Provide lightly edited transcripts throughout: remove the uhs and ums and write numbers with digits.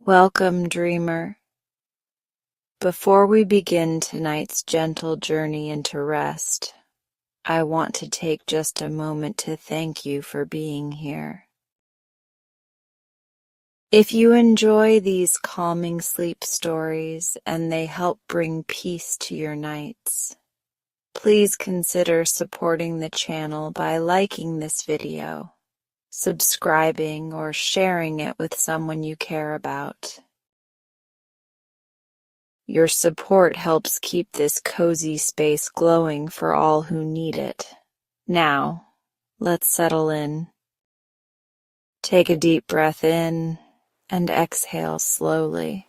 Welcome, dreamer. Before we begin tonight's gentle journey into rest, I want to take just a moment to thank you for being here. If you enjoy these calming sleep stories and they help bring peace to your nights, please consider supporting the channel by liking this video, subscribing, or sharing it with someone you care about. Your support helps keep this cozy space glowing for all who need it. Now, let's settle in. Take a deep breath in and exhale slowly.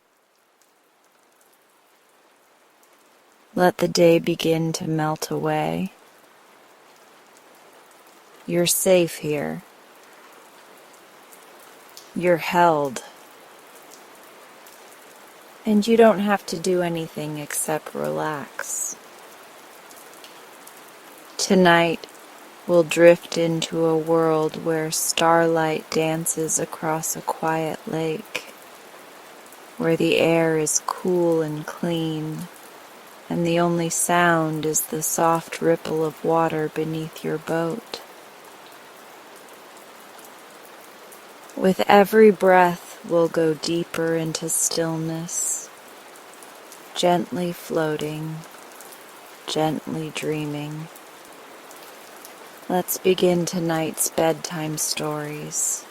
Let the day begin to melt away. You're safe here. You're held. And you don't have to do anything except relax. Tonight, we'll drift into a world where starlight dances across a quiet lake, where the air is cool and clean, and the only sound is the soft ripple of water beneath your boat. With every breath, we'll go deeper into stillness, gently floating, gently dreaming. Let's begin tonight's bedtime stories.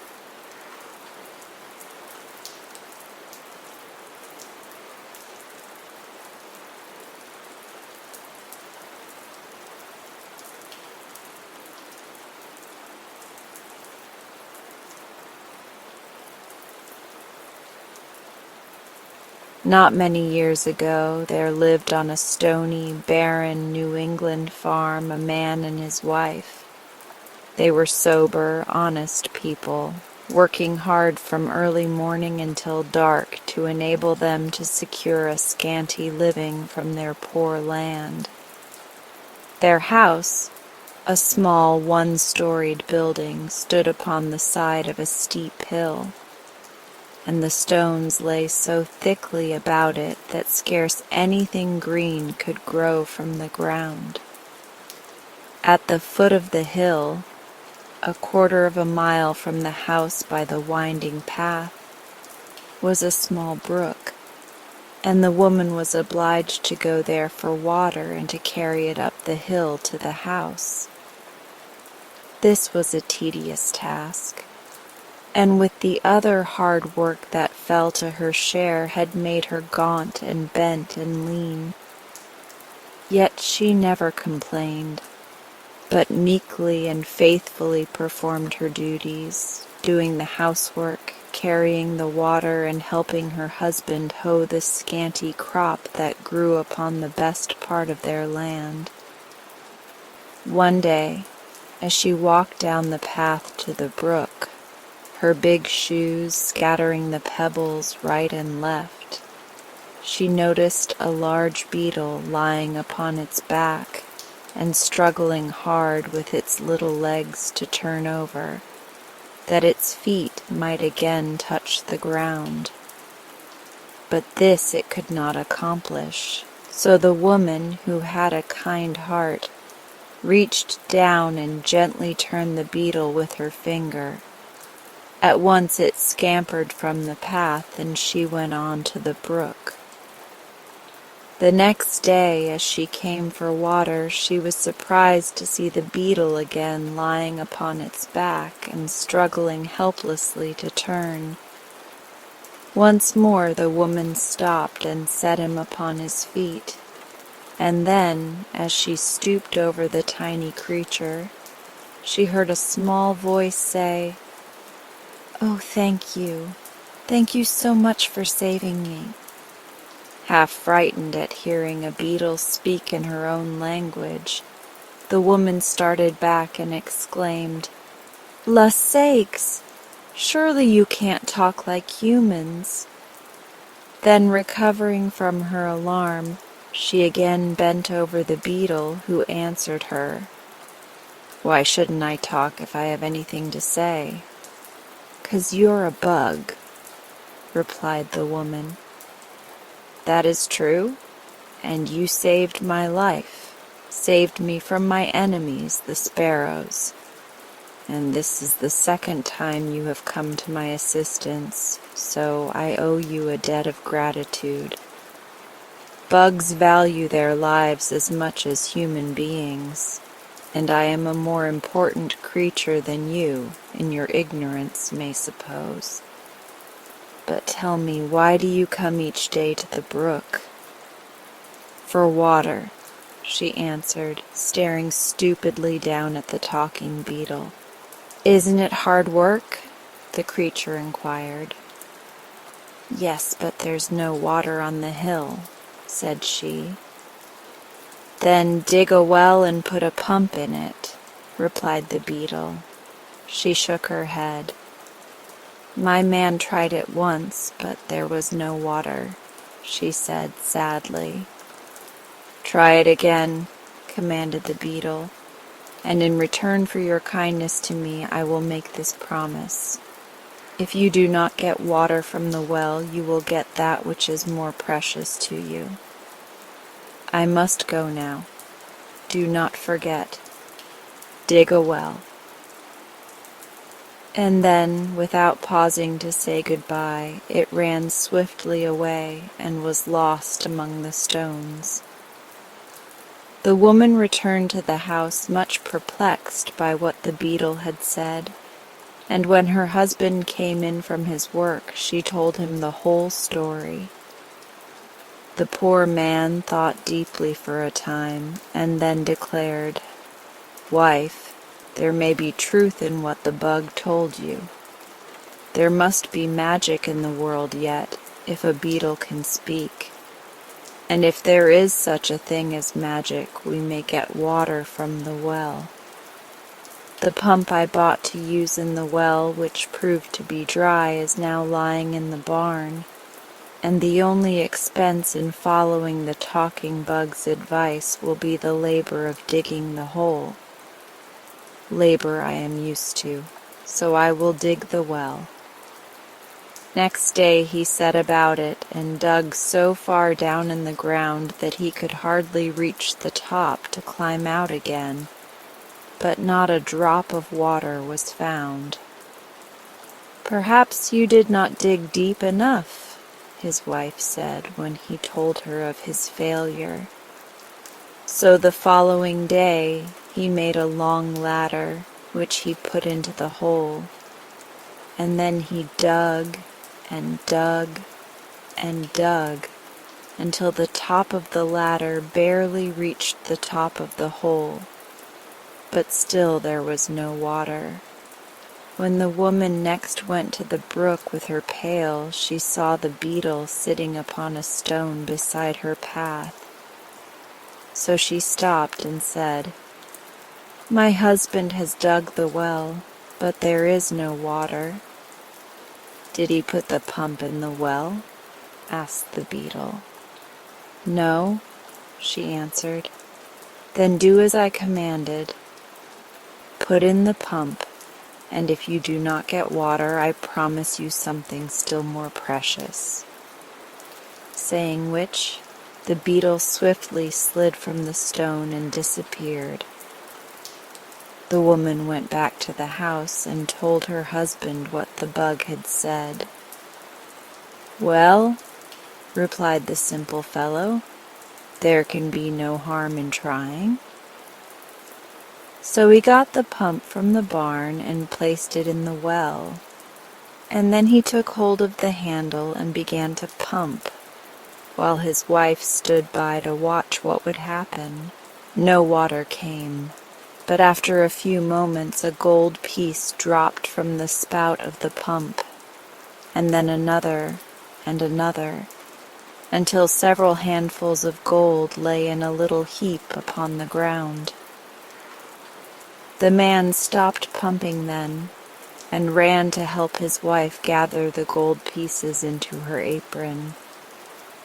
Not many years ago, there lived on a stony, barren New England farm a man and his wife. They were sober, honest people, working hard from early morning until dark to enable them to secure a scanty living from their poor land. Their house, a small one-storied building, stood upon the side of a steep hill, and the stones lay so thickly about it that scarce anything green could grow from the ground. At the foot of the hill, a quarter of a mile from the house by the winding path, was a small brook, and the woman was obliged to go there for water and to carry it up the hill to the house. This was a tedious task, and with the other hard work that fell to her share had made her gaunt and bent and lean. Yet she never complained, but meekly and faithfully performed her duties, doing the housework, carrying the water, and helping her husband hoe the scanty crop that grew upon the best part of their land. One day, as she walked down the path to the brook, her big shoes scattering the pebbles right and left, she noticed a large beetle lying upon its back and struggling hard with its little legs to turn over, that its feet might again touch the ground. But this it could not accomplish, so the woman, who had a kind heart, reached down and gently turned the beetle with her finger. At once it scampered from the path, and she went on to the brook. The next day, as she came for water, she was surprised to see the beetle again lying upon its back and struggling helplessly to turn. Once more the woman stopped and set him upon his feet, and then, as she stooped over the tiny creature, she heard a small voice say, "Oh, thank you. Thank you so much for saving me." Half frightened at hearing a beetle speak in her own language, the woman started back and exclaimed, "La sakes! Surely you can't talk like humans." Then, recovering from her alarm, she again bent over the beetle, who answered her, "Why shouldn't I talk if I have anything to say?" "'Cause you're a bug." replied the woman. "That is true, and you saved my life, saved me from my enemies, the sparrows. And this is the second time you have come to my assistance, so I owe you a debt of gratitude. Bugs value their lives as much as human beings, and I am a more important creature than you, in your ignorance, may suppose. But tell me, why do you come each day to the brook?" "For water," she answered, staring stupidly down at the talking beetle. "Isn't it hard work?" the creature inquired. "Yes, but there's no water on the hill," said she. "Then dig a well and put a pump in it," replied the beetle. She shook her head. "My man tried it once, but there was no water," she said sadly. "Try it again," commanded the beetle, "and in return for your kindness to me I will make this promise. If you do not get water from the well, you will get that which is more precious to you. I must go now. Do not forget. Dig a well." And then, without pausing to say goodbye, it ran swiftly away and was lost among the stones. The woman returned to the house much perplexed by what the beetle had said, and when her husband came in from his work, she told him the whole story. The poor man thought deeply for a time, and then declared, "Wife, there may be truth in what the bug told you. There must be magic in the world yet, if a beetle can speak. And if there is such a thing as magic, we may get water from the well. The pump I bought to use in the well, which proved to be dry, is now lying in the barn, and the only expense in following the talking bug's advice will be the labor of digging the hole. Labor I am used to, so I will dig the well." Next day he set about it and dug so far down in the ground that he could hardly reach the top to climb out again, but not a drop of water was found. "Perhaps you did not dig deep enough," his wife said when he told her of his failure. So the following day he made a long ladder, which he put into the hole, and then he dug and dug and dug until the top of the ladder barely reached the top of the hole, but still there was no water. When the woman next went to the brook with her pail, she saw the beetle sitting upon a stone beside her path. So she stopped and said, "My husband has dug the well, but there is no water." "Did he put the pump in the well?" asked the beetle. "No," she answered. "Then do as I commanded. Put in the pump, and if you do not get water, I promise you something still more precious." Saying which, the beetle swiftly slid from the stone and disappeared. The woman went back to the house and told her husband what the bug had said. "Well," replied the simple fellow, "there can be no harm in trying." So he got the pump from the barn and placed it in the well, and then he took hold of the handle and began to pump, while his wife stood by to watch what would happen. No water came, but after a few moments a gold piece dropped from the spout of the pump, and then another and another, until several handfuls of gold lay in a little heap upon the ground. The man stopped pumping then, and ran to help his wife gather the gold pieces into her apron.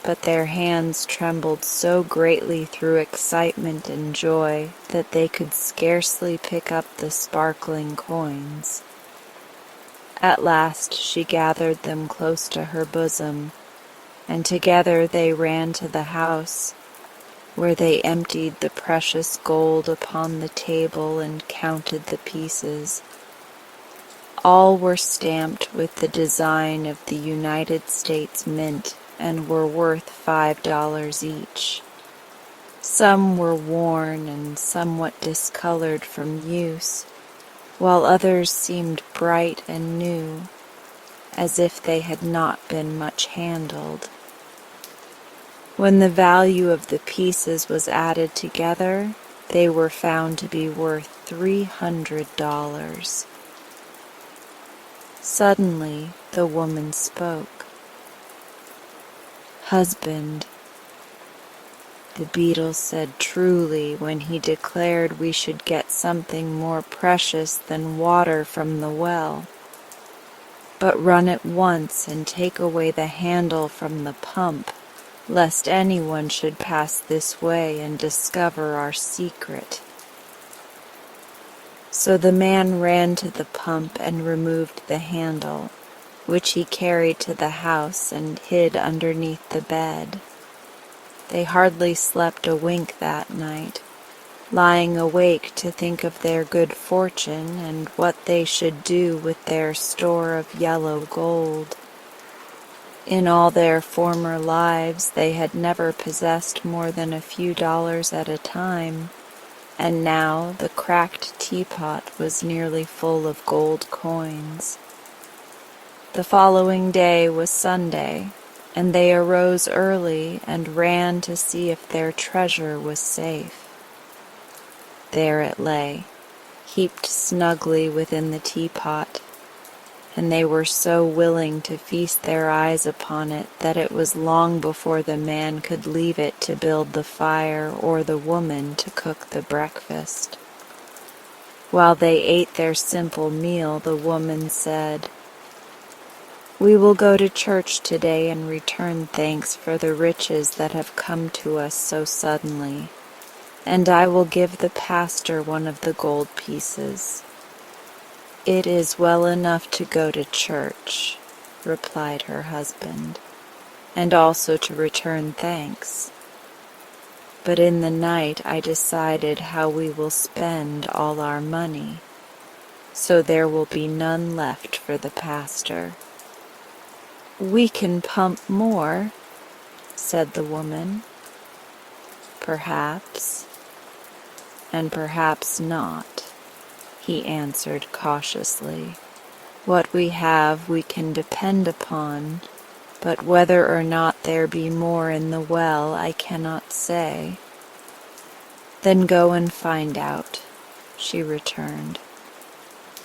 But their hands trembled so greatly through excitement and joy that they could scarcely pick up the sparkling coins. At last she gathered them close to her bosom, and together they ran to the house, where they emptied the precious gold upon the table and counted the pieces. All were stamped with the design of the United States Mint and were worth $5 each. Some were worn and somewhat discolored from use, while others seemed bright and new, as if they had not been much handled. When the value of the pieces was added together, they were found to be worth $300. Suddenly the woman spoke. "Husband," the beetle said truly when he declared we should get something more precious than water from the well. "But run at once and take away the handle from the pump, lest anyone should pass this way and discover our secret." So the man ran to the pump and removed the handle, which he carried to the house and hid underneath the bed. They hardly slept a wink that night, lying awake to think of their good fortune and what they should do with their store of yellow gold. In all their former lives they had never possessed more than a few dollars at a time, and now the cracked teapot was nearly full of gold coins. The following day was Sunday, and they arose early and ran to see if their treasure was safe. There it lay, heaped snugly within the teapot, and they were so willing to feast their eyes upon it that it was long before the man could leave it to build the fire or the woman to cook the breakfast. While they ate their simple meal, the woman said, "We will go to church today and return thanks for the riches that have come to us so suddenly, and I will give the pastor one of the gold pieces." "It is well enough to go to church," replied her husband, "and also to return thanks. But in the night I decided how we will spend all our money, so there will be none left for the pastor." "We can pump more," said the woman. "Perhaps, and perhaps not," he answered cautiously. "What we have we can depend upon, but whether or not there be more in the well I cannot say." "Then go and find out," she returned,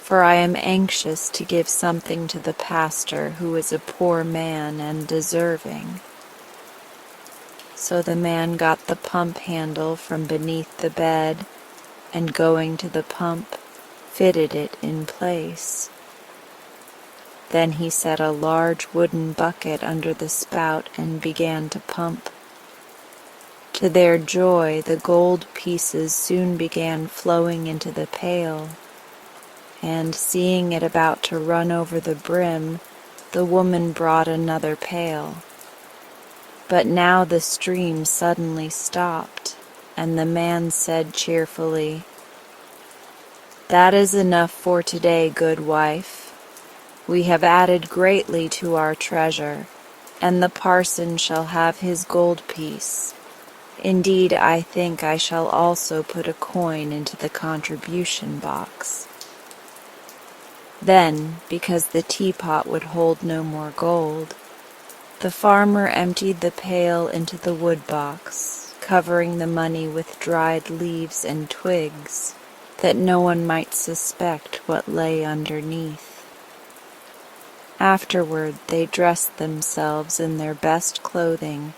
"for I am anxious to give something to the pastor, who is a poor man and deserving." So the man got the pump handle from beneath the bed, and going to the pump, fitted it in place. Then he set a large wooden bucket under the spout and began to pump. To their joy, the gold pieces soon began flowing into the pail, and seeing it about to run over the brim, the woman brought another pail. But now the stream suddenly stopped, and the man said cheerfully, "That is enough for today, good wife. We have added greatly to our treasure, and the parson shall have his gold piece. Indeed, I think I shall also put a coin into the contribution box." Then, because the teapot would hold no more gold, the farmer emptied the pail into the wood box, covering the money with dried leaves and twigs, that no one might suspect what lay underneath. Afterward they dressed themselves in their best clothing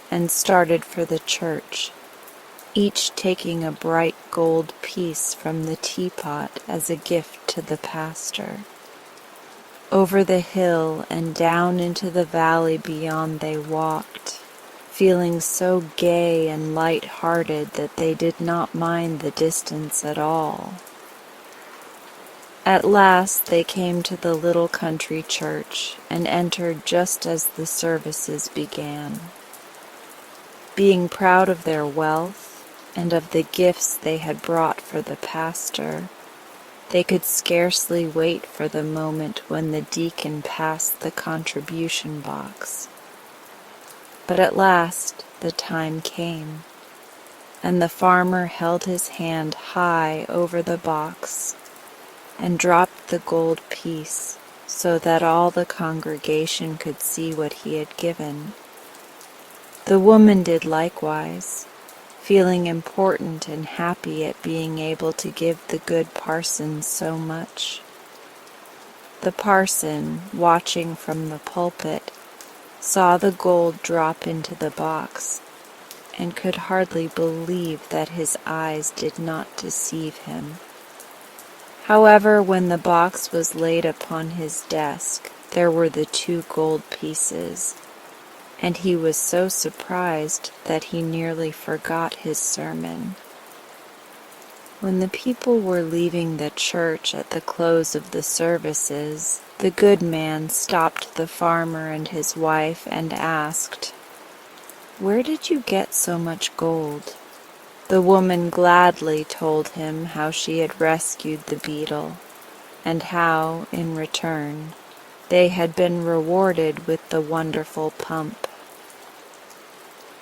and started for the church, each taking a bright gold piece from the teapot as a gift to the pastor. Over the hill and down into the valley beyond they walked, feeling so gay and light-hearted that they did not mind the distance at all. At last they came to the little country church and entered just as the services began. Being proud of their wealth and of the gifts they had brought for the pastor, they could scarcely wait for the moment when the deacon passed the contribution box. But at last the time came, and the farmer held his hand high over the box and dropped the gold piece so that all the congregation could see what he had given. The woman did likewise, feeling important and happy at being able to give the good parson so much. The parson, watching from the pulpit, saw the gold drop into the box and could hardly believe that his eyes did not deceive him. However, when the box was laid upon his desk, there were the 2 gold pieces, and he was so surprised that he nearly forgot his sermon. When the people were leaving the church at the close of the services, the good man stopped the farmer and his wife and asked, "Where did you get so much gold?" The woman gladly told him how she had rescued the beetle, and how, in return, they had been rewarded with the wonderful pump.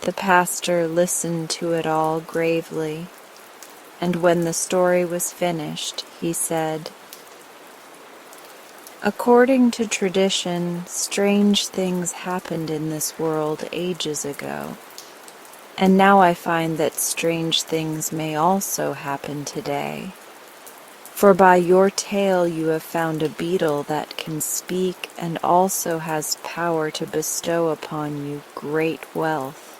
The pastor listened to it all gravely, and when the story was finished, he said, "According to tradition, strange things happened in this world ages ago. And now I find that strange things may also happen today. For by your tale you have found a beetle that can speak and also has power to bestow upon you great wealth."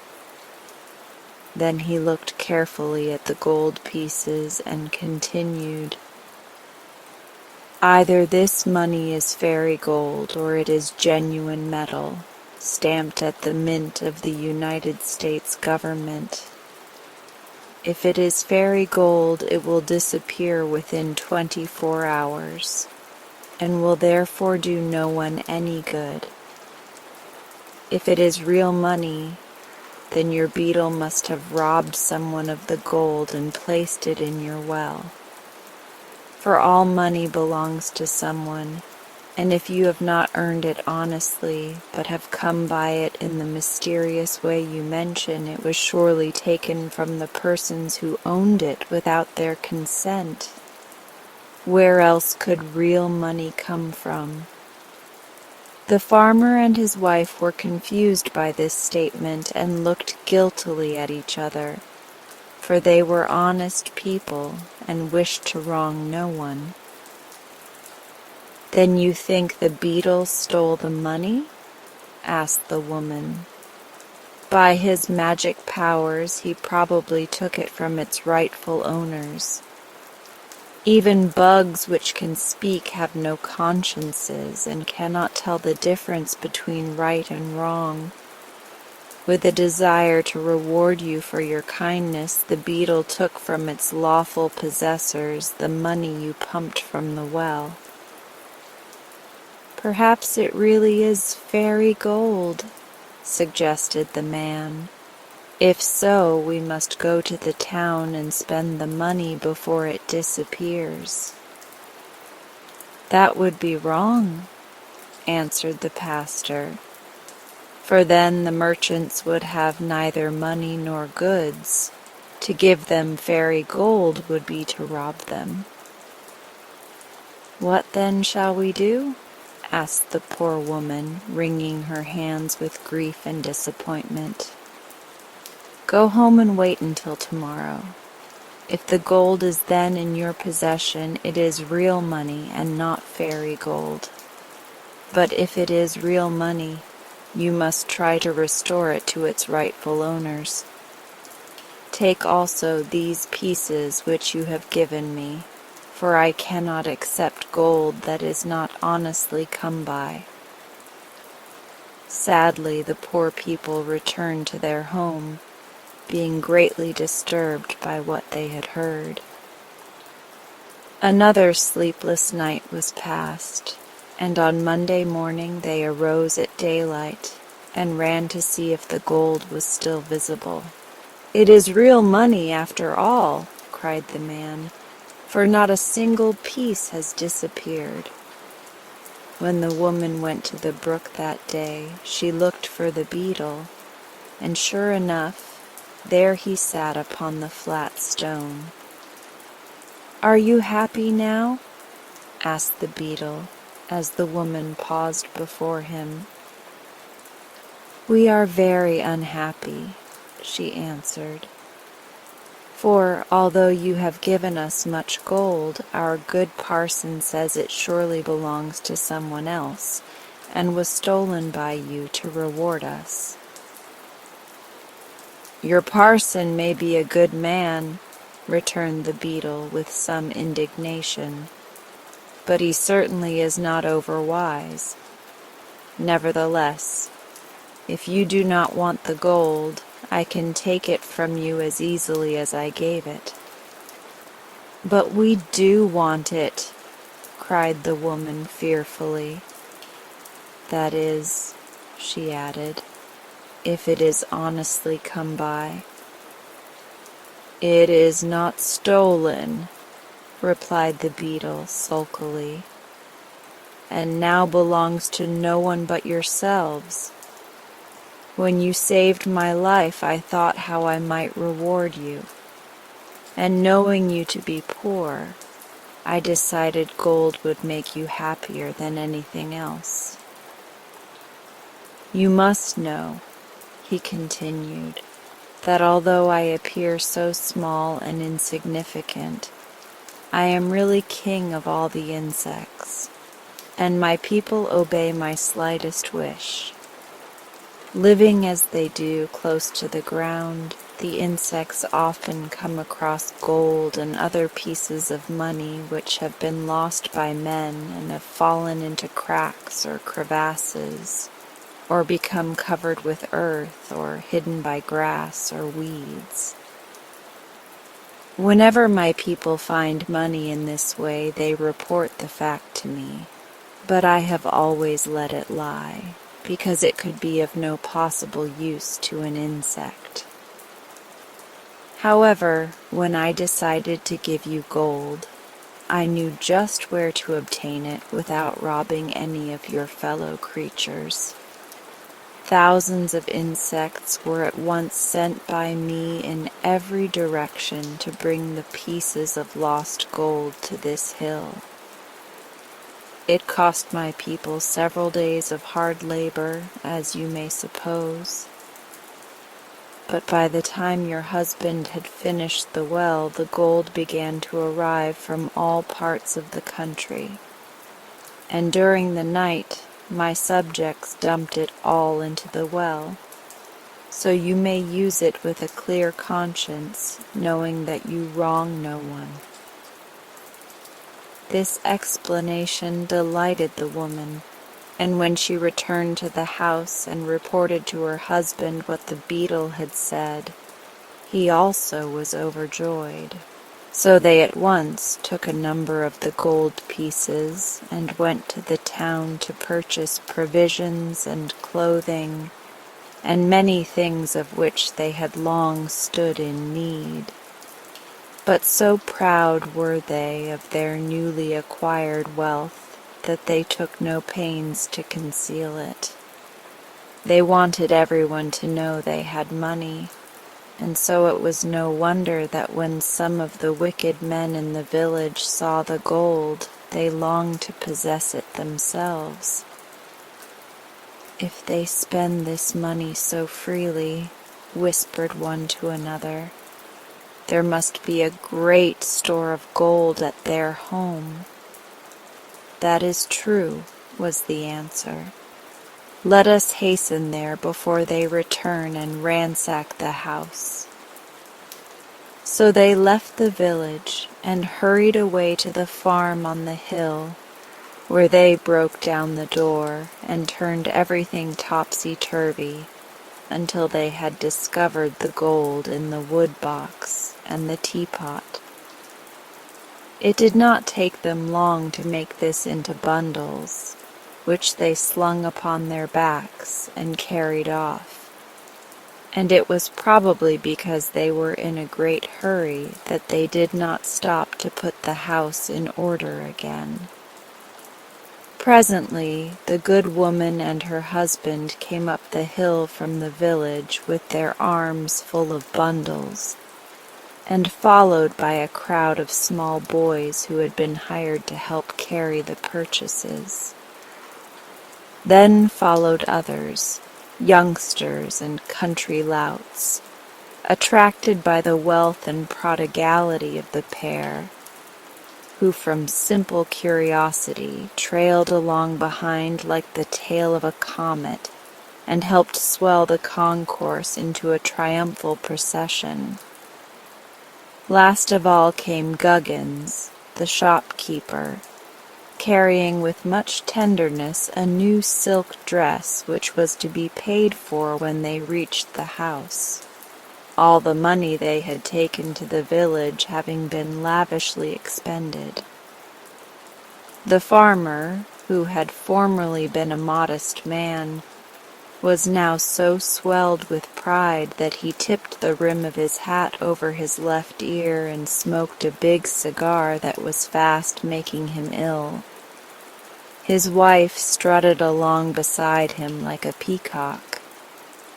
Then he looked carefully at the gold pieces and continued, "Either this money is fairy gold or it is genuine metal, stamped at the mint of the United States government. If it is fairy gold, it will disappear within 24 hours, and will therefore do no one any good. If it is real money, then your beetle must have robbed someone of the gold and placed it in your well. For all money belongs to someone, and if you have not earned it honestly, but have come by it in the mysterious way you mention, it was surely taken from the persons who owned it without their consent. Where else could real money come from?" The farmer and his wife were confused by this statement and looked guiltily at each other, for they were honest people and wished to wrong no one. "Then you think the beetle stole the money?" asked the woman. "By his magic powers he probably took it from its rightful owners. Even bugs which can speak have no consciences and cannot tell the difference between right and wrong. With a desire to reward you for your kindness, the beetle took from its lawful possessors the money you pumped from the well. Perhaps it really is fairy gold," suggested the man. "If so, we must go to the town and spend the money before it disappears." "That would be wrong," answered the pastor, "for then the merchants would have neither money nor goods. To give them fairy gold would be to rob them." "What then shall we do?" asked the poor woman, wringing her hands with grief and disappointment. "Go home and wait until tomorrow. If the gold is then in your possession, it is real money and not fairy gold. But if it is real money, you must try to restore it to its rightful owners. Take also these pieces which you have given me, for I cannot accept gold that is not honestly come by." Sadly, the poor people returned to their home, being greatly disturbed by what they had heard. Another sleepless night was passed, and on Monday morning they arose at daylight and ran to see if the gold was still visible. "It is real money after all," cried the man, "for not a single piece has disappeared." When the woman went to the brook that day, she looked for the beetle, and sure enough, there he sat upon the flat stone. "Are you happy now?" asked the beetle, as the woman paused before him. "We are very unhappy," she answered. "For, although you have given us much gold, our good parson says it surely belongs to someone else, and was stolen by you to reward us." "Your parson may be a good man," returned the beetle with some indignation, "but he certainly is not overwise. Nevertheless, if you do not want the gold, I can take it from you as easily as I gave it." "But we do want it," cried the woman fearfully. "That is," she added, "if it is honestly come by." "It is not stolen," replied the beetle sulkily, "and now belongs to no one but yourselves. When you saved my life, I thought how I might reward you, and knowing you to be poor, I decided gold would make you happier than anything else. You must know," he continued, "that although I appear so small and insignificant, I am really king of all the insects, and my people obey my slightest wish. Living as they do close to the ground, the insects often come across gold and other pieces of money which have been lost by men and have fallen into cracks or crevasses, or become covered with earth or hidden by grass or weeds. Whenever my people find money in this way, they report the fact to me, but I have always let it lie, because it could be of no possible use to an insect. However, when I decided to give you gold, I knew just where to obtain it without robbing any of your fellow creatures. Thousands of insects were at once sent by me in every direction to bring the pieces of lost gold to this hill. It cost my people several days of hard labor, as you may suppose. But by the time your husband had finished the well, the gold began to arrive from all parts of the country, and during the night my subjects dumped it all into the well, so you may use it with a clear conscience, knowing that you wrong no one." This explanation delighted the woman, and when she returned to the house and reported to her husband what the beetle had said, he also was overjoyed. So they at once took a number of the gold pieces and went to the town to purchase provisions and clothing, and many things of which they had long stood in need. But so proud were they of their newly acquired wealth that they took no pains to conceal it. They wanted everyone to know they had money, and so it was no wonder that when some of the wicked men in the village saw the gold, they longed to possess it themselves. "If they spend this money so freely," whispered one to another, "there must be a great store of gold at their home." "That is true," was the answer. "Let us hasten there before they return and ransack the house." So they left the village and hurried away to the farm on the hill, where they broke down the door and turned everything topsy-turvy until they had discovered the gold in the wood box and the teapot. It did not take them long to make this into bundles, which they slung upon their backs and carried off. And it was probably because they were in a great hurry that they did not stop to put the house in order again. Presently, the good woman and her husband came up the hill from the village with their arms full of bundles, and followed by a crowd of small boys who had been hired to help carry the purchases. Then followed others, youngsters and country louts, attracted by the wealth and prodigality of the pair, who from simple curiosity trailed along behind like the tail of a comet and helped swell the concourse into a triumphal procession. Last of all came Guggins, the shopkeeper, carrying with much tenderness a new silk dress which was to be paid for when they reached the house, all the money they had taken to the village having been lavishly expended. The farmer, who had formerly been a modest man, was now so swelled with pride that he tipped the rim of his hat over his left ear and smoked a big cigar that was fast making him ill. His wife strutted along beside him like a peacock,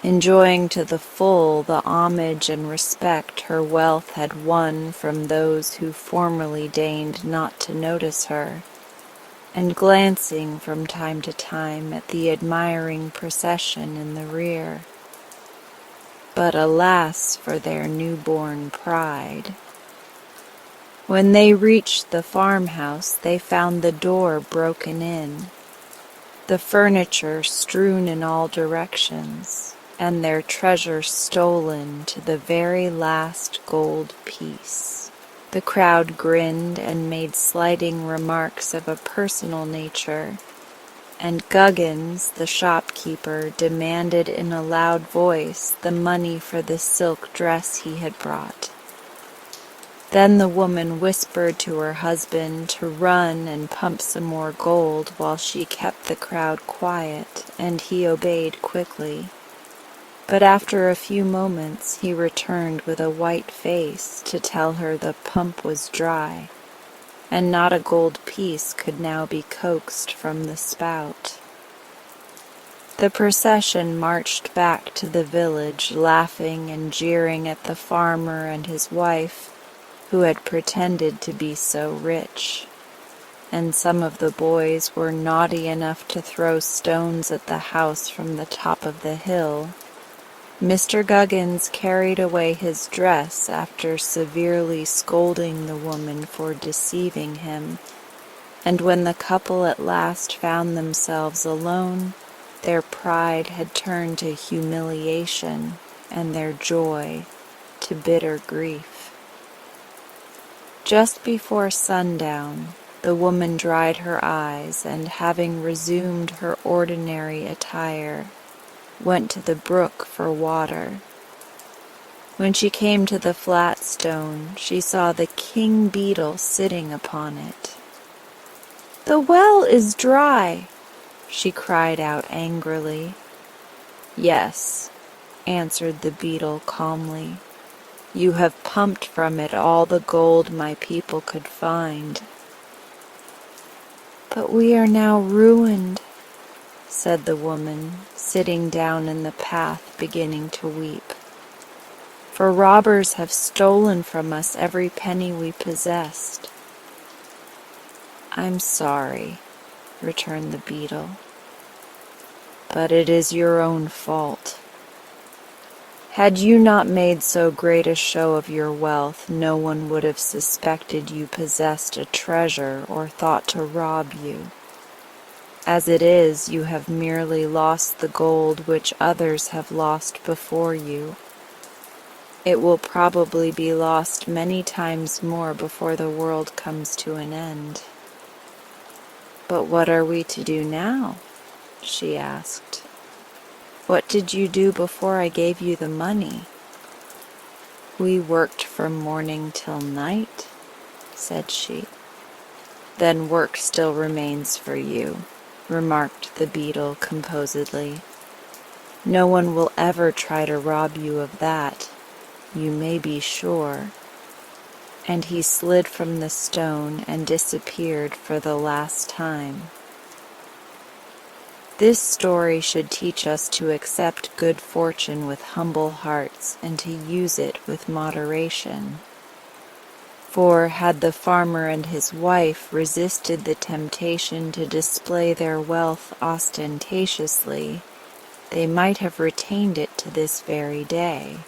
enjoying to the full the homage and respect her wealth had won from those who formerly deigned not to notice her, and glancing from time to time at the admiring procession in the rear. But alas for their newborn pride! When they reached the farmhouse, they found the door broken in, the furniture strewn in all directions, and their treasure stolen to the very last gold piece. The crowd grinned and made slighting remarks of a personal nature, and Guggins, the shopkeeper, demanded in a loud voice the money for the silk dress he had brought. Then the woman whispered to her husband to run and pump some more gold while she kept the crowd quiet, and he obeyed quickly. But after a few moments he returned with a white face to tell her the pump was dry, and not a gold piece could now be coaxed from the spout. The procession marched back to the village, laughing and jeering at the farmer and his wife, who had pretended to be so rich, and some of the boys were naughty enough to throw stones at the house from the top of the hill. Mr. Guggins carried away his dress after severely scolding the woman for deceiving him, and when the couple at last found themselves alone, their pride had turned to humiliation and their joy to bitter grief. Just before sundown, the woman dried her eyes and, having resumed her ordinary attire, went to the brook for water. When she came to the flat stone, she saw the king beetle sitting upon it. "The well is dry," she cried out angrily. "Yes," answered the beetle calmly. "You have pumped from it all the gold my people could find." "But we are now ruined," said the woman, sitting down in the path beginning to weep, "for robbers have stolen from us every penny we possessed." "I'm sorry," returned the beetle, "but it is your own fault. Had you not made so great a show of your wealth, no one would have suspected you possessed a treasure or thought to rob you. As it is, you have merely lost the gold which others have lost before you. It will probably be lost many times more before the world comes to an end." "But what are we to do now?" she asked. "What did you do before I gave you the money?" "We worked from morning till night," said she. "Then work still remains for you," remarked the beetle composedly. "No one will ever try to rob you of that, you may be sure." And he slid from the stone and disappeared for the last time. This story should teach us to accept good fortune with humble hearts and to use it with moderation. For had the farmer and his wife resisted the temptation to display their wealth ostentatiously, they might have retained it to this very day.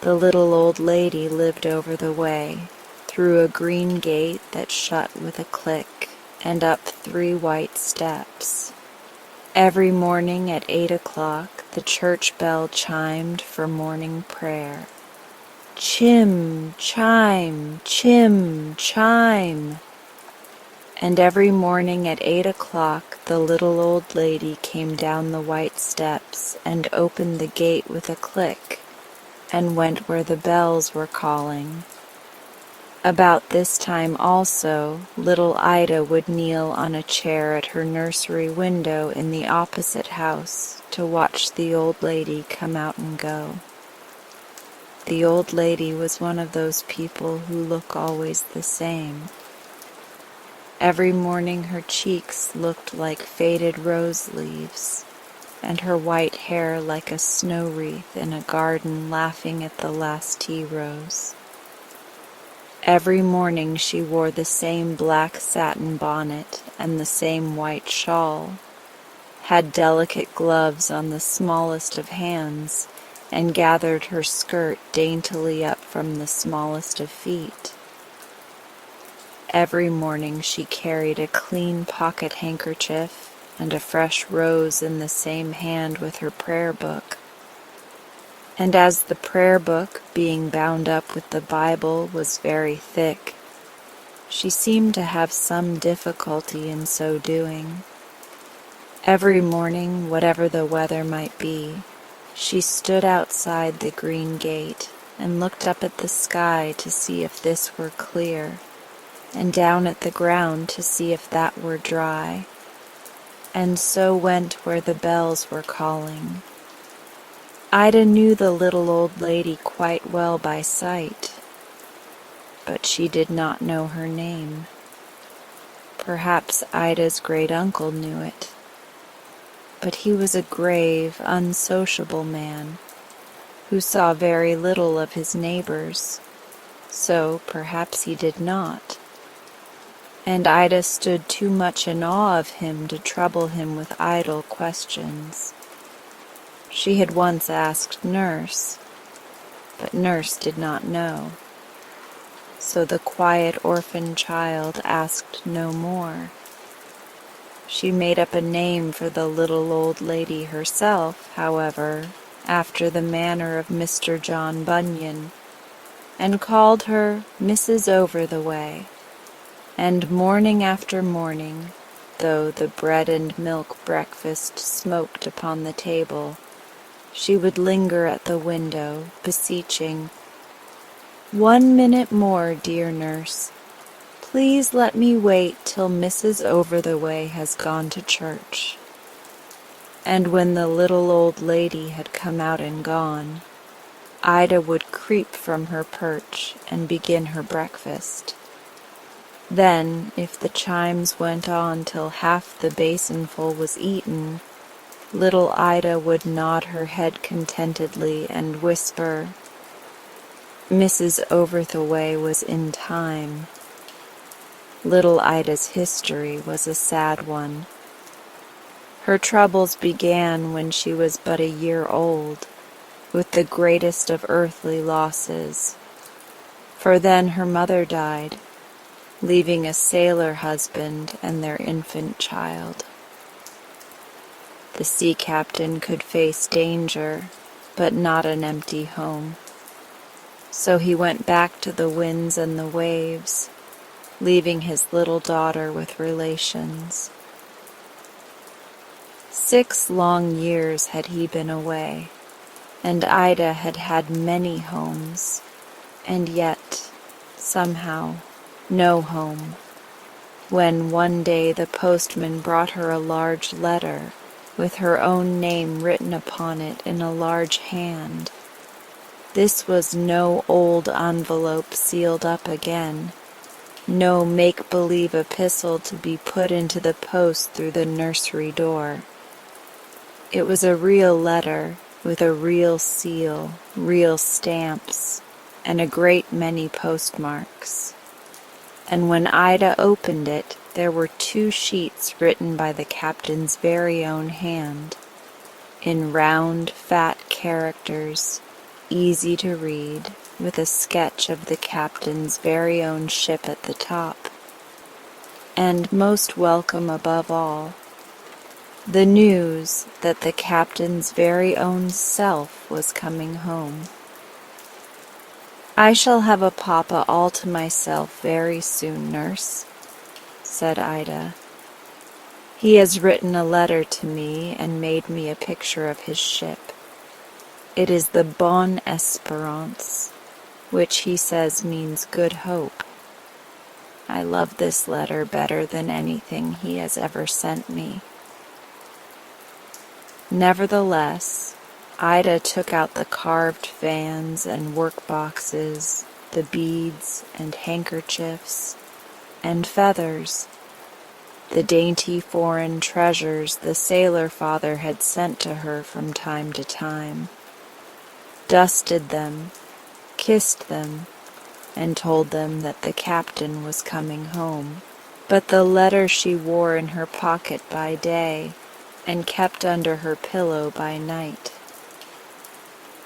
The little old lady lived over the way, through a green gate that shut with a click, and up 3 white steps. Every morning at 8 o'clock the church bell chimed for morning prayer. Chim, chime, chim, chime. And every morning at 8 o'clock the little old lady came down the white steps and opened the gate with a click, and went where the bells were calling. About this time also, little Ida would kneel on a chair at her nursery window in the opposite house to watch the old lady come out and go. The old lady was one of those people who look always the same. Every morning her cheeks looked like faded rose leaves, and her white hair like a snow wreath in a garden laughing at the last tea rose. Every morning she wore the same black satin bonnet and the same white shawl, had delicate gloves on the smallest of hands, and gathered her skirt daintily up from the smallest of feet. Every morning she carried a clean pocket handkerchief and a fresh rose in the same hand with her prayer book. And as the prayer book, being bound up with the Bible, was very thick, she seemed to have some difficulty in so doing. Every morning, whatever the weather might be, she stood outside the green gate and looked up at the sky to see if this were clear, and down at the ground to see if that were dry, and so went where the bells were calling. Ida knew the little old lady quite well by sight, but she did not know her name. Perhaps Ida's great-uncle knew it, but he was a grave, unsociable man who saw very little of his neighbors, so perhaps he did not. And Ida stood too much in awe of him to trouble him with idle questions. She had once asked Nurse, but Nurse did not know. So the quiet orphan child asked no more. She made up a name for the little old lady herself, however, after the manner of Mr. John Bunyan, and called her Mrs. Over-the-Way. And morning after morning, though the bread and milk breakfast smoked upon the table, she would linger at the window, beseeching, "1 minute more, dear nurse. Please let me wait till Mrs. Over-the-Way has gone to church." And when the little old lady had come out and gone, Ida would creep from her perch and begin her breakfast. Then, if the chimes went on till half the basinful was eaten, little Ida would nod her head contentedly and whisper, "Mrs. Over-the-Way was in time." Little Ida's history was a sad one. Her troubles began when she was but a year old, with the greatest of earthly losses, for then her mother died, leaving a sailor husband and their infant child. The sea captain could face danger, but not an empty home. So he went back to the winds and the waves, leaving his little daughter with relations. 6 long years had he been away, and Ida had had many homes, and yet, somehow, no home. When one day the postman brought her a large letter with her own name written upon it in a large hand. This was no old envelope sealed up again, no make-believe epistle to be put into the post through the nursery door. It was a real letter with a real seal, real stamps, and a great many postmarks. And when Ida opened it, there were 2 sheets written by the captain's very own hand, in round, fat characters, easy to read, with a sketch of the captain's very own ship at the top. And most welcome above all, the news that the captain's very own self was coming home. "I shall have a papa all to myself very soon, nurse," said Ida. "He has written a letter to me and made me a picture of his ship. It is the Bonne Espérance, which he says means good hope. I love this letter better than anything he has ever sent me." Nevertheless, Ida took out the carved fans and work boxes, the beads and handkerchiefs and feathers, the dainty foreign treasures the sailor father had sent to her from time to time, dusted them, kissed them, and told them that the captain was coming home. But the letter she wore in her pocket by day and kept under her pillow by night.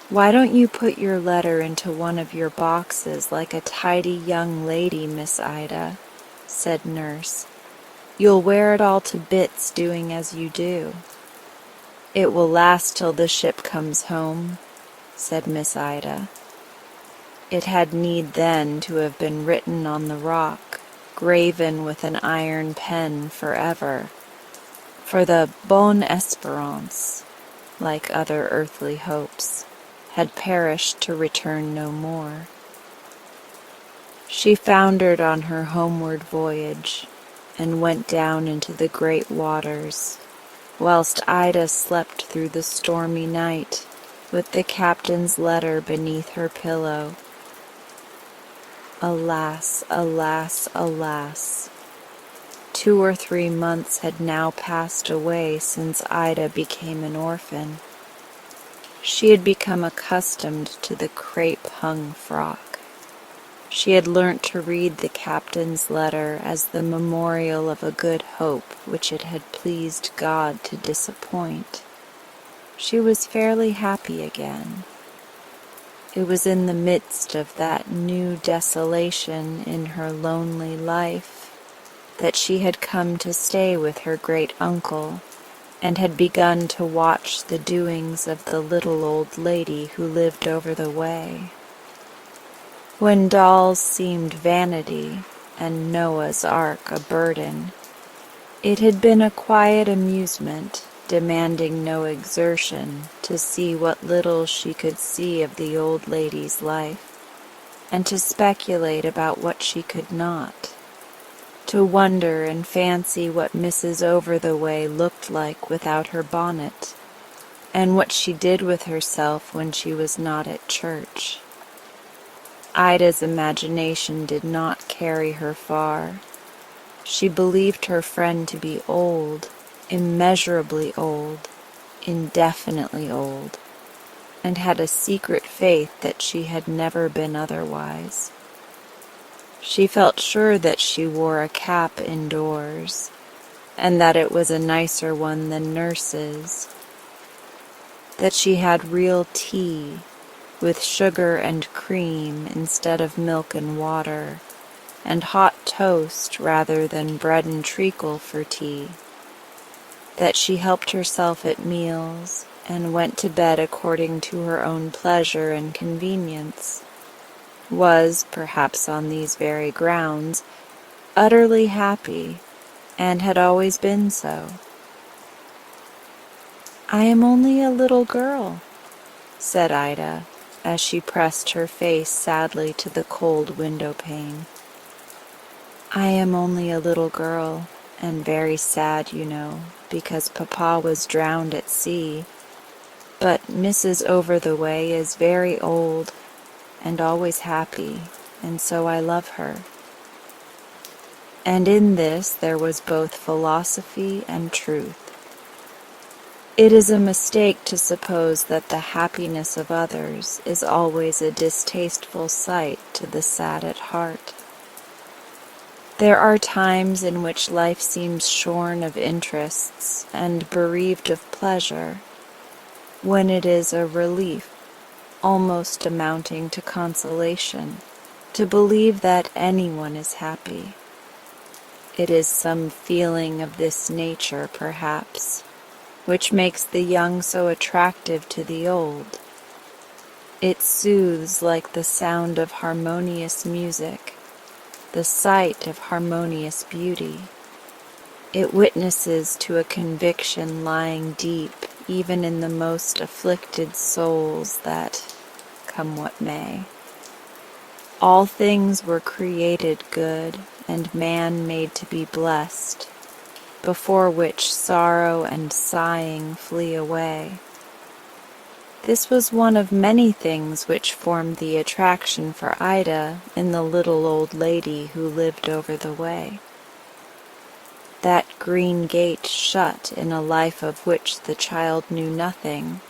"Why don't you put your letter into one of your boxes like a tidy young lady, Miss Ida?" said Nurse. "You'll wear it all to bits doing as you do." "It will last till the ship comes home," said Miss Ida. It had need then to have been written on the rock, graven with an iron pen forever, for the Bonne Espérance, like other earthly hopes, had perished to return no more. She foundered on her homeward voyage, and went down into the great waters, whilst Ida slept through the stormy night, with the captain's letter beneath her pillow. Alas, alas, alas! 2 or 3 months had now passed away since Ida became an orphan. She had become accustomed to the crape-hung frock. She had learnt to read the captain's letter as the memorial of a good hope which it had pleased God to disappoint. She was fairly happy again. It was in the midst of that new desolation in her lonely life that she had come to stay with her great-uncle, and had begun to watch the doings of the little old lady who lived over the way. When dolls seemed vanity, and Noah's Ark a burden, it had been a quiet amusement, demanding no exertion, to see what little she could see of the old lady's life, and to speculate about what she could not, to wonder and fancy what Mrs. Over-the-Way looked like without her bonnet, and what she did with herself when she was not at church. Ida's imagination did not carry her far. She believed her friend to be old, immeasurably old, indefinitely old, and had a secret faith that she had never been otherwise. She felt sure that she wore a cap indoors, and that it was a nicer one than Nurse's, that she had real tea, with sugar and cream instead of milk and water, and hot toast rather than bread and treacle for tea, that she helped herself at meals, and went to bed according to her own pleasure and convenience, was, perhaps on these very grounds, utterly happy, and had always been so. "I am only a little girl," said Ida, as she pressed her face sadly to the cold window pane. "I am only a little girl, and very sad, you know, because Papa was drowned at sea. But Mrs. Over the Way is very old, and always happy, and so I love her." And in this there was both philosophy and truth. It is a mistake to suppose that the happiness of others is always a distasteful sight to the sad at heart. There are times in which life seems shorn of interests and bereaved of pleasure, when it is a relief, almost amounting to consolation, to believe that anyone is happy. It is some feeling of this nature, perhaps, which makes the young so attractive to the old. It soothes like the sound of harmonious music, the sight of harmonious beauty. It witnesses to a conviction lying deep even in the most afflicted souls that, come what may, all things were created good and man made to be blessed, before which sorrow and sighing flee away. This was one of many things which formed the attraction for Ida in the little old lady who lived over the way. That green gate shut in a life of which the child knew nothing,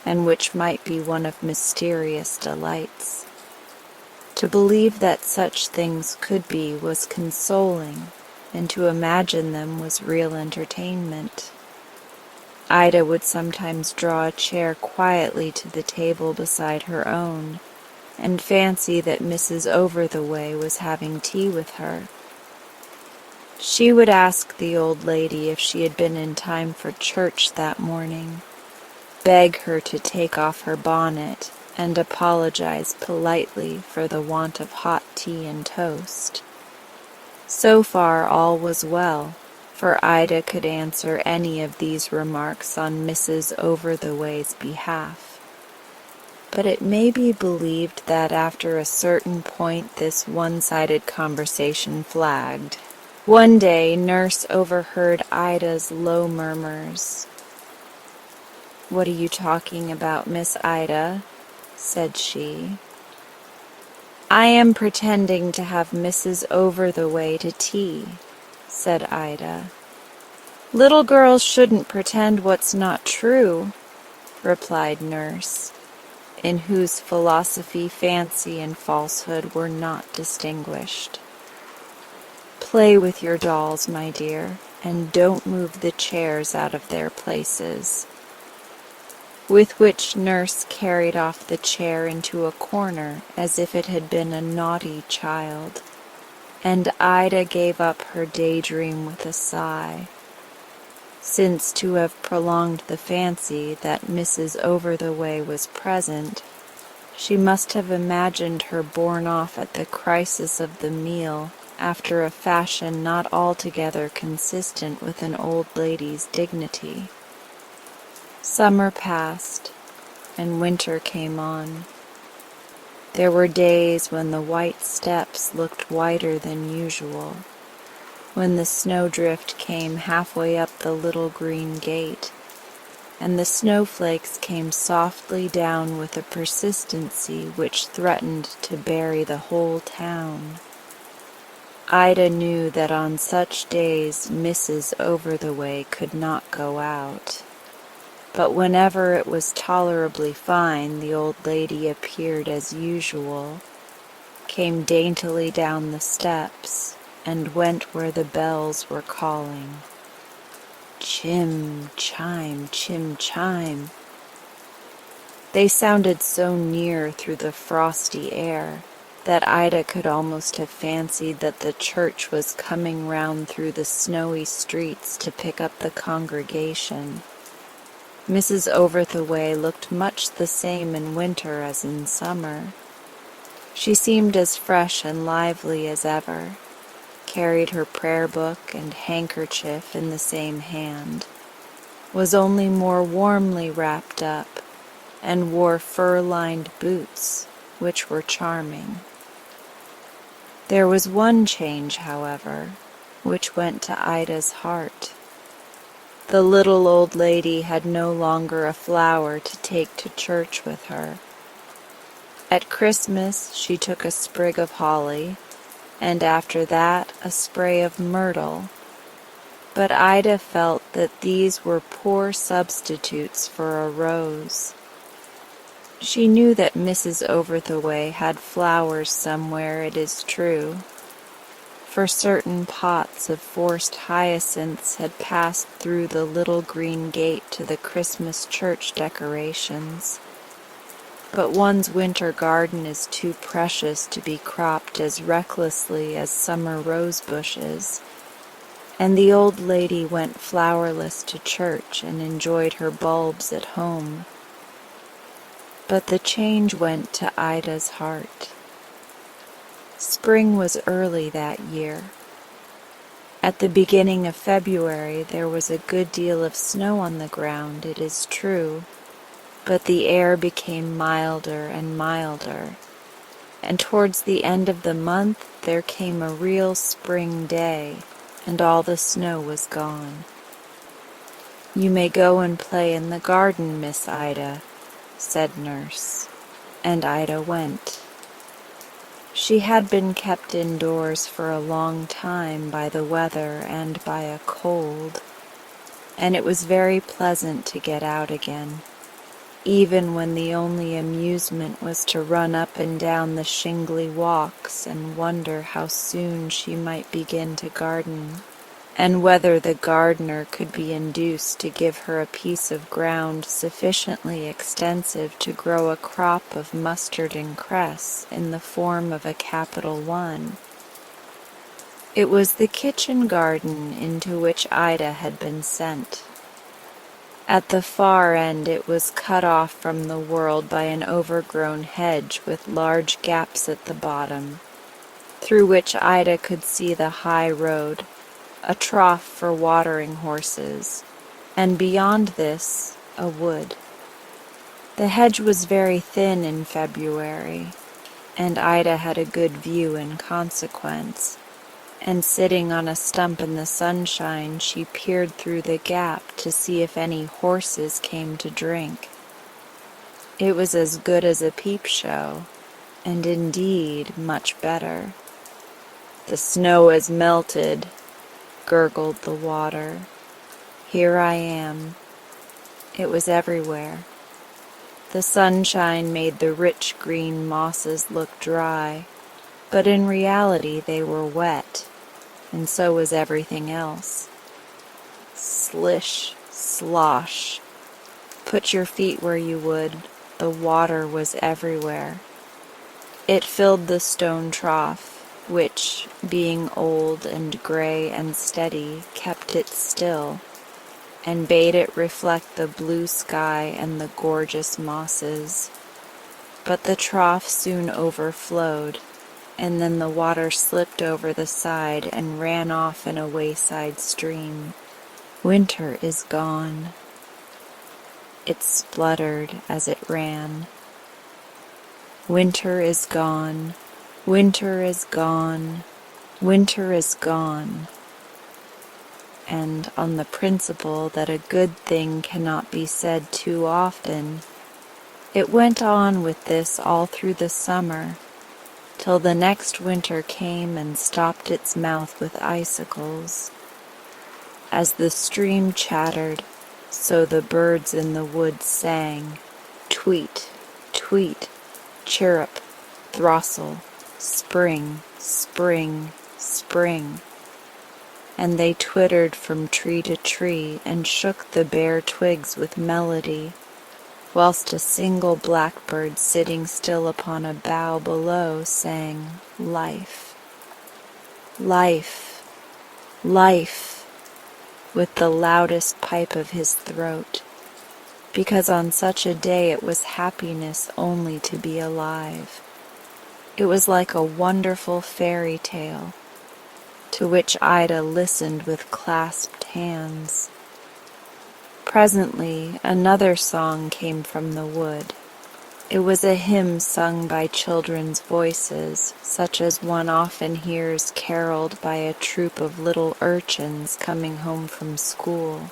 and which might be one of mysterious delights. To believe that such things could be was consoling, and to imagine them was real entertainment. Ida would sometimes draw a chair quietly to the table beside her own, and fancy that Mrs. Over the Way was having tea with her. She would ask the old lady if she had been in time for church that morning, beg her to take off her bonnet, and apologize politely for the want of hot tea and toast. So far all was well, for Ida could answer any of these remarks on Mrs. Over the Way's behalf. But it may be believed that after a certain point this one-sided conversation flagged. One day Nurse overheard Ida's low murmurs. "What are you talking about, Miss Ida?" said she. "I am pretending to have Mrs. Over the Way to tea," said Ida. "Little girls shouldn't pretend what's not true," replied Nurse, in whose philosophy fancy and falsehood were not distinguished. "Play with your dolls, my dear, and don't move the chairs out of their places." With which Nurse carried off the chair into a corner as if it had been a naughty child, and Ida gave up her daydream with a sigh, since to have prolonged the fancy that Mrs. Over the Way was present, she must have imagined her borne off at the crisis of the meal after a fashion not altogether consistent with an old lady's dignity. Summer passed, and winter came on. There were days when the white steps looked whiter than usual, when the snowdrift came halfway up the little green gate, and the snowflakes came softly down with a persistency which threatened to bury the whole town. Ida knew that on such days Mrs. Over the Way could not go out. But whenever it was tolerably fine, the old lady appeared as usual, came daintily down the steps, and went where the bells were calling. Chim, chime, chim, chime. They sounded so near through the frosty air that Ida could almost have fancied that the church was coming round through the snowy streets to pick up the congregation. Mrs. Over the Way looked much the same in winter as in summer. She seemed as fresh and lively as ever, carried her prayer book and handkerchief in the same hand, was only more warmly wrapped up, and wore fur-lined boots, which were charming. There was one change, however, which went to Ida's heart. The little old lady had no longer a flower to take to church with her. At Christmas she took a sprig of holly, and after that a spray of myrtle, but Ida felt that these were poor substitutes for a rose. She knew that Mrs. Overthaway had flowers somewhere, it is true, for certain pots of forced hyacinths had passed through the little green gate to the Christmas church decorations. But one's winter garden is too precious to be cropped as recklessly as summer rose bushes, and the old lady went flowerless to church and enjoyed her bulbs at home. But the change went to Ida's heart. Spring was early that year. At the beginning of February there was a good deal of snow on the ground, it is true, but the air became milder and milder, and towards the end of the month there came a real spring day, and all the snow was gone. "You may go and play in the garden, Miss Ida," said Nurse, and Ida went. She had been kept indoors for a long time by the weather and by a cold, and it was very pleasant to get out again, even when the only amusement was to run up and down the shingly walks and wonder how soon she might begin to garden, and whether the gardener could be induced to give her a piece of ground sufficiently extensive to grow a crop of mustard and cress in the form of a capital one. It was the kitchen garden into which Ida had been sent. At the far end it was cut off from the world by an overgrown hedge with large gaps at the bottom, through which Ida could see the high road, a trough for watering horses, and beyond this, a wood. The hedge was very thin in February, and Ida had a good view in consequence, and sitting on a stump in the sunshine, she peered through the gap to see if any horses came to drink. It was as good as a peep show, and indeed much better. "The snow has melted," gurgled the water. "Here I am." It was everywhere. The sunshine made the rich green mosses look dry, but in reality they were wet, and so was everything else. Slish, slosh. Put your feet where you would, the water was everywhere. It filled the stone trough, which, being old and gray and steady, kept it still, and bade it reflect the blue sky and the gorgeous mosses. But the trough soon overflowed, and then the water slipped over the side and ran off in a wayside stream. "Winter is gone," it spluttered as it ran. "Winter is gone. Winter is gone, winter is gone." And on the principle that a good thing cannot be said too often, it went on with this all through the summer, till the next winter came and stopped its mouth with icicles. As the stream chattered, so the birds in the woods sang, tweet, tweet, chirrup, throstle, spring, spring, spring. And they twittered from tree to tree and shook the bare twigs with melody, whilst a single blackbird sitting still upon a bough below sang, "Life, life, life," with the loudest pipe of his throat, because on such a day it was happiness only to be alive. It was like a wonderful fairy tale, to which Ida listened with clasped hands. Presently, another song came from the wood. It was a hymn sung by children's voices, such as one often hears caroled by a troop of little urchins coming home from school.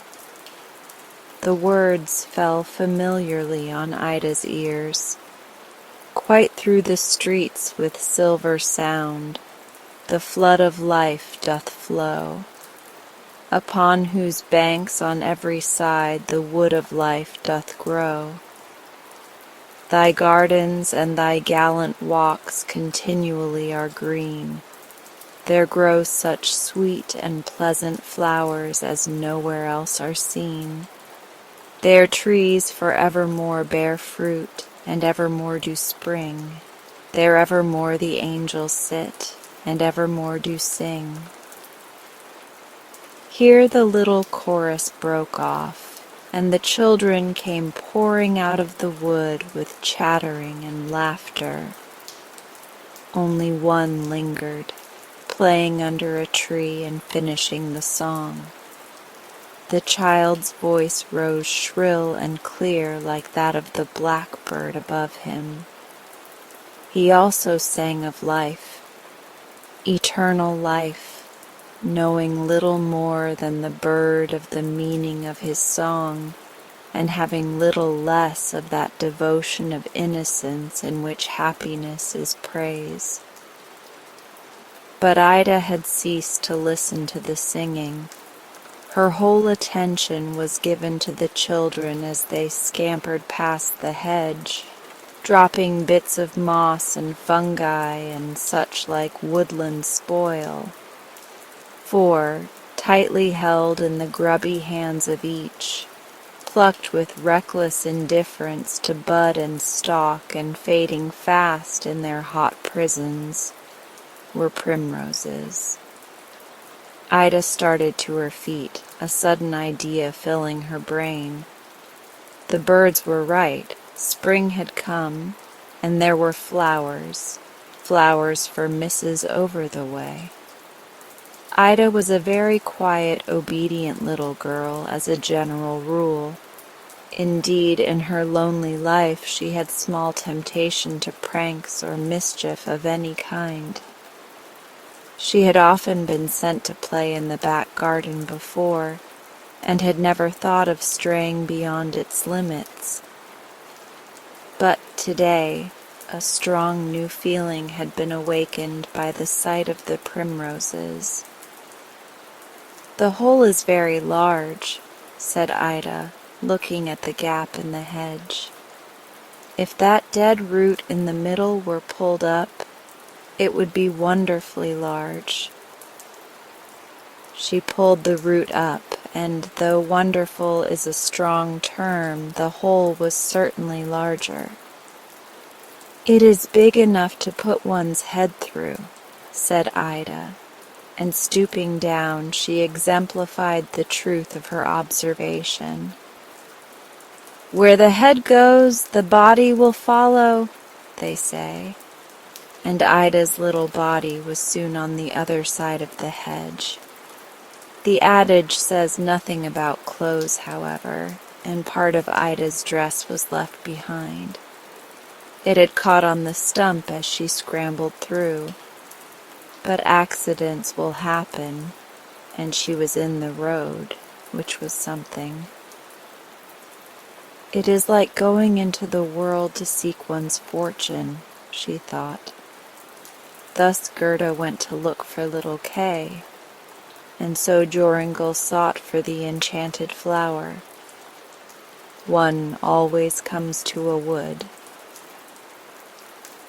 The words fell familiarly on Ida's ears. Quite through the streets with silver sound, the flood of life doth flow, upon whose banks on every side the wood of life doth grow. Thy gardens and thy gallant walks continually are green. There grow such sweet and pleasant flowers as nowhere else are seen. Their trees for evermore bear fruit, and evermore do spring. There evermore the angels sit, and evermore do sing. Here the little chorus broke off, and the children came pouring out of the wood with chattering and laughter. Only one lingered, playing under a tree and finishing the song. The child's voice rose shrill and clear like that of the blackbird above him. He also sang of life, eternal life, knowing little more than the bird of the meaning of his song, and having little less of that devotion of innocence in which happiness is praise. But Ida had ceased to listen to the singing. Her whole attention was given to the children as they scampered past the hedge, dropping bits of moss and fungi and such like woodland spoil. For, tightly held in the grubby hands of each, plucked with reckless indifference to bud and stalk and fading fast in their hot prisons, were primroses. Ida started to her feet, a sudden idea filling her brain. The birds were right. Spring had come, and there were flowers, flowers for Mrs. Over-the-Way. Ida was a very quiet, obedient little girl as a general rule. Indeed, in her lonely life she had small temptation to pranks or mischief of any kind. She had often been sent to play in the back garden before, and had never thought of straying beyond its limits. But today, a strong new feeling had been awakened by the sight of the primroses. "The hole is very large," said Ida, looking at the gap in the hedge. "If that dead root in the middle were pulled up, it would be wonderfully large." She pulled the root up, and though wonderful is a strong term, the hole was certainly larger. "It is big enough to put one's head through," said Ida, and stooping down she exemplified the truth of her observation. "Where the head goes, the body will follow," they say. And Ida's little body was soon on the other side of the hedge. The adage says nothing about clothes, however, and part of Ida's dress was left behind. It had caught on the stump as she scrambled through, but accidents will happen, and she was in the road, which was something. "It is like going into the world to seek one's fortune," she thought. Thus Gerda went to look for little Kay, and so Joringel sought for the enchanted flower. One always comes to a wood.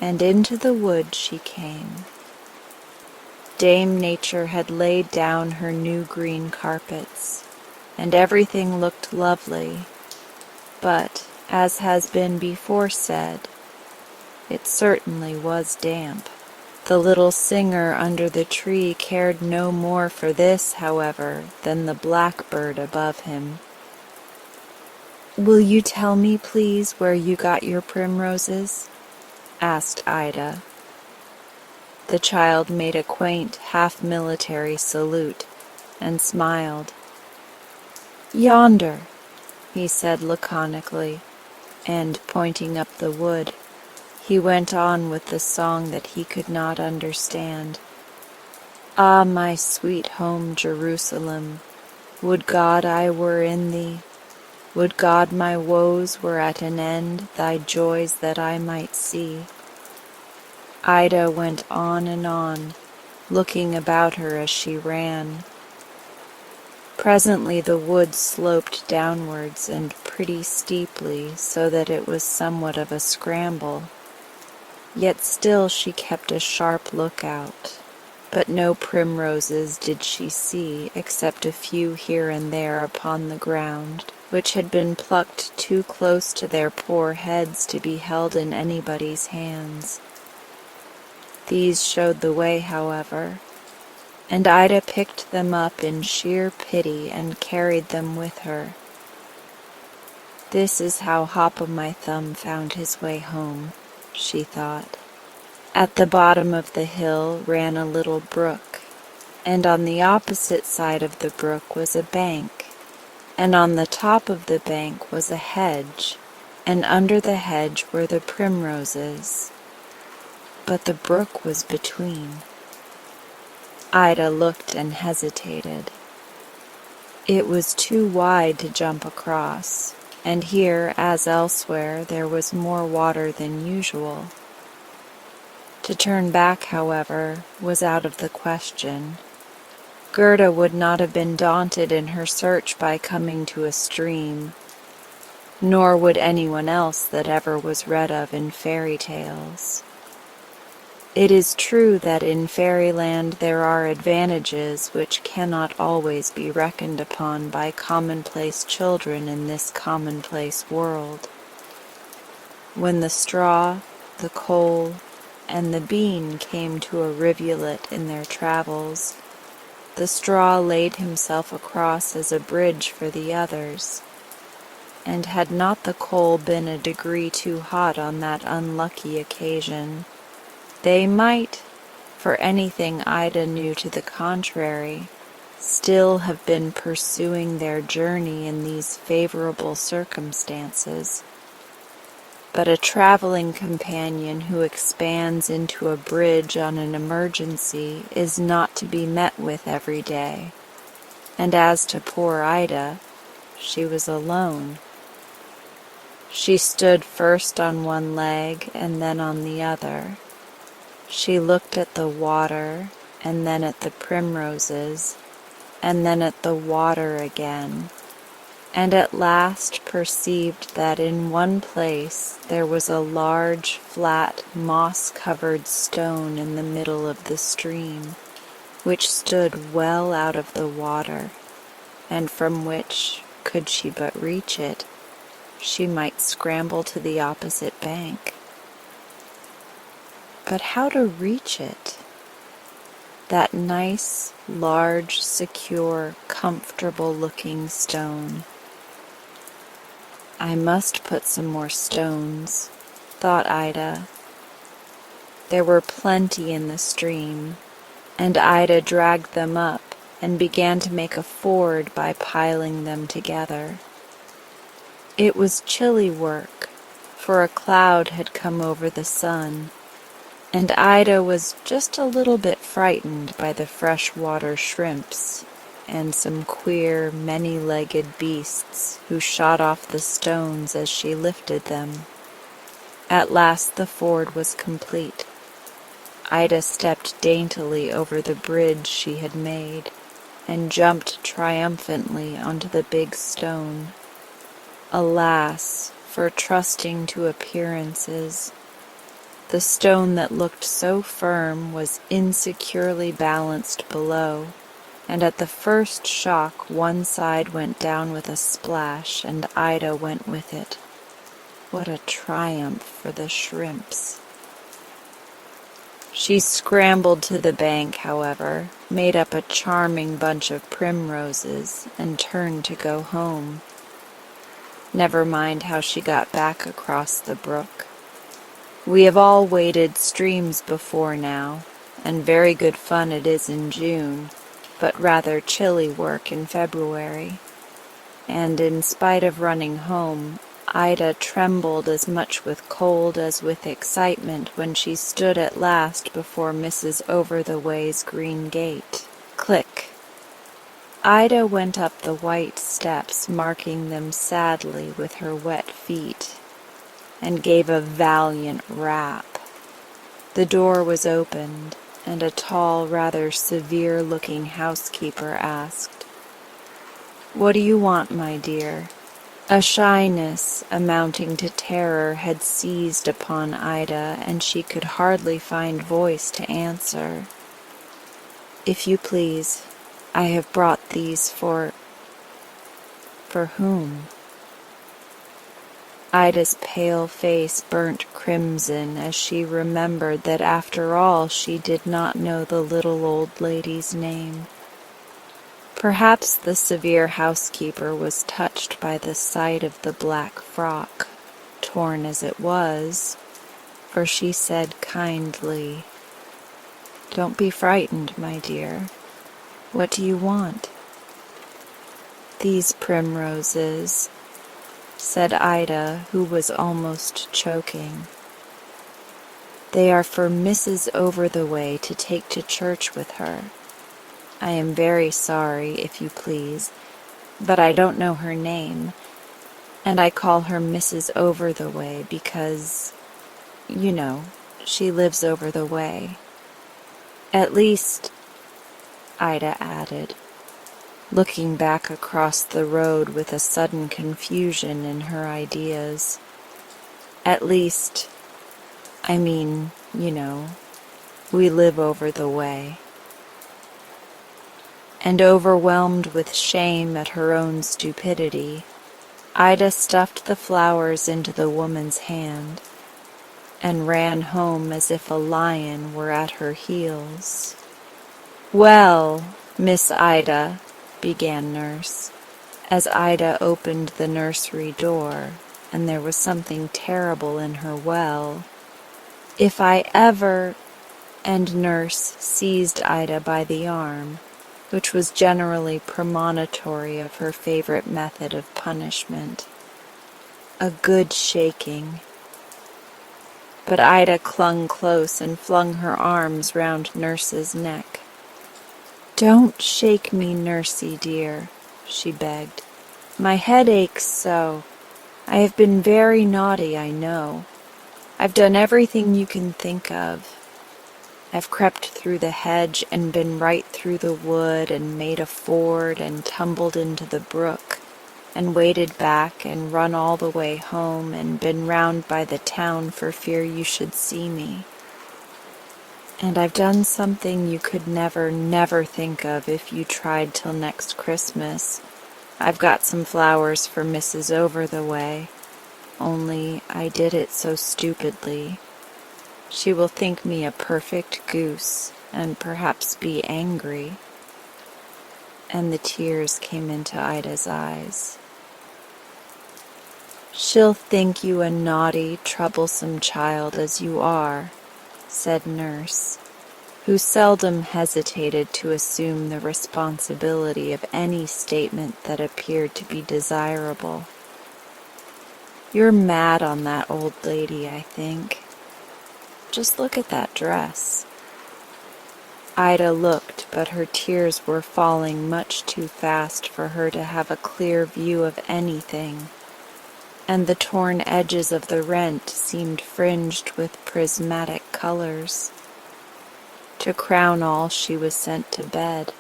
And into the wood she came. Dame Nature had laid down her new green carpets, and everything looked lovely, but, as has been before said, it certainly was damp. The little singer under the tree cared no more for this, however, than the blackbird above him. "Will you tell me, please, where you got your primroses?" asked Ida. The child made a quaint, half-military salute and smiled. "Yonder," he said laconically, and, pointing up the wood, he went on with the song that he could not understand. "Ah, my sweet home, Jerusalem, would God I were in thee. Would God my woes were at an end, thy joys that I might see." Ida went on and on, looking about her as she ran. Presently the wood sloped downwards and pretty steeply, so that it was somewhat of a scramble. Yet still she kept a sharp lookout, but no primroses did she see, except a few here and there upon the ground, which had been plucked too close to their poor heads to be held in anybody's hands. These showed the way, however, and Ida picked them up in sheer pity and carried them with her. "This is how Hop-o'-my-Thumb found his way home," she thought. At the bottom of the hill ran a little brook, and on the opposite side of the brook was a bank, and on the top of the bank was a hedge, and under the hedge were the primroses. But the brook was between. Ida looked and hesitated. It was too wide to jump across, and here, as elsewhere, there was more water than usual. To turn back, however, was out of the question. Gerda would not have been daunted in her search by coming to a stream, nor would anyone else that ever was read of in fairy tales. It is true that in fairyland there are advantages which cannot always be reckoned upon by commonplace children in this commonplace world. When the straw, the coal, and the bean came to a rivulet in their travels, the straw laid himself across as a bridge for the others, and had not the coal been a degree too hot on that unlucky occasion, they might, for anything Ida knew to the contrary, still have been pursuing their journey in these favorable circumstances. But a traveling companion who expands into a bridge on an emergency is not to be met with every day, and as to poor Ida, she was alone. She stood first on one leg and then on the other. She looked at the water, and then at the primroses, and then at the water again, and at last perceived that in one place there was a large, flat, moss-covered stone in the middle of the stream, which stood well out of the water, and from which, could she but reach it, she might scramble to the opposite bank. But how to reach it? That nice, large, secure, comfortable-looking stone. I must put some more stones, thought Ida. There were plenty in the stream, and Ida dragged them up and began to make a ford by piling them together. It was chilly work, for a cloud had come over the sun, and Ida was just a little bit frightened by the freshwater shrimps and some queer, many-legged beasts who shot off the stones as she lifted them. At last the ford was complete. Ida stepped daintily over the bridge she had made and jumped triumphantly onto the big stone. Alas, for trusting to appearances! The stone that looked so firm was insecurely balanced below, and at the first shock one side went down with a splash, and Ida went with it. What a triumph for the shrimps! She scrambled to the bank, however, made up a charming bunch of primroses, and turned to go home. Never mind how she got back across the brook. We have all waded streams before now, and very good fun it is in June, but rather chilly work in February. And in spite of running home, Ida trembled as much with cold as with excitement when she stood at last before Mrs. Over-the-Way's green gate. Click! Ida went up the white steps, marking them sadly with her wet feet, and gave a valiant rap. The door was opened, and a tall, rather severe-looking housekeeper asked, "What do you want, my dear?" A shyness amounting to terror had seized upon Ida, and she could hardly find voice to answer. "If you please, I have brought these for whom?" Ida's pale face burnt crimson as she remembered that after all she did not know the little old lady's name. Perhaps the severe housekeeper was touched by the sight of the black frock, torn as it was, for she said kindly, "Don't be frightened, my dear. What do you want?" "These primroses," said Ida, who was almost choking. "They are for Mrs. Over-the-Way to take to church with her. I am very sorry, if you please, but I don't know her name, and I call her Mrs. Over-the-Way because, you know, she lives over the way. At least," Ida added, looking back across the road with a sudden confusion in her ideas, "at least, I mean, you know, we live over the way." And overwhelmed with shame at her own stupidity, Ida stuffed the flowers into the woman's hand and ran home as if a lion were at her heels. "Well, Miss Ida," began Nurse, as Ida opened the nursery door, and there was something terrible in her well, "if I ever—" and Nurse seized Ida by the arm, which was generally premonitory of her favorite method of punishment. A good shaking. But Ida clung close and flung her arms round Nurse's neck. "Don't shake me, Nursey dear," she begged. "My head aches so. I have been very naughty, I know. I've done everything you can think of. I've crept through the hedge and been right through the wood and made a ford and tumbled into the brook and waded back and run all the way home and been round by the town for fear you should see me. And I've done something you could never, never think of if you tried till next Christmas. I've got some flowers for Mrs. Over-the-Way, only I did it so stupidly. She will think me a perfect goose, and perhaps be angry." And the tears came into Ida's eyes. "She'll think you a naughty, troublesome child as you are," said Nurse, who seldom hesitated to assume the responsibility of any statement that appeared to be desirable. "You're mad on that old lady, I think. Just look at that dress." Ida looked, but her tears were falling much too fast for her to have a clear view of anything, and the torn edges of the rent seemed fringed with prismatic colors. To crown all, she was sent to bed.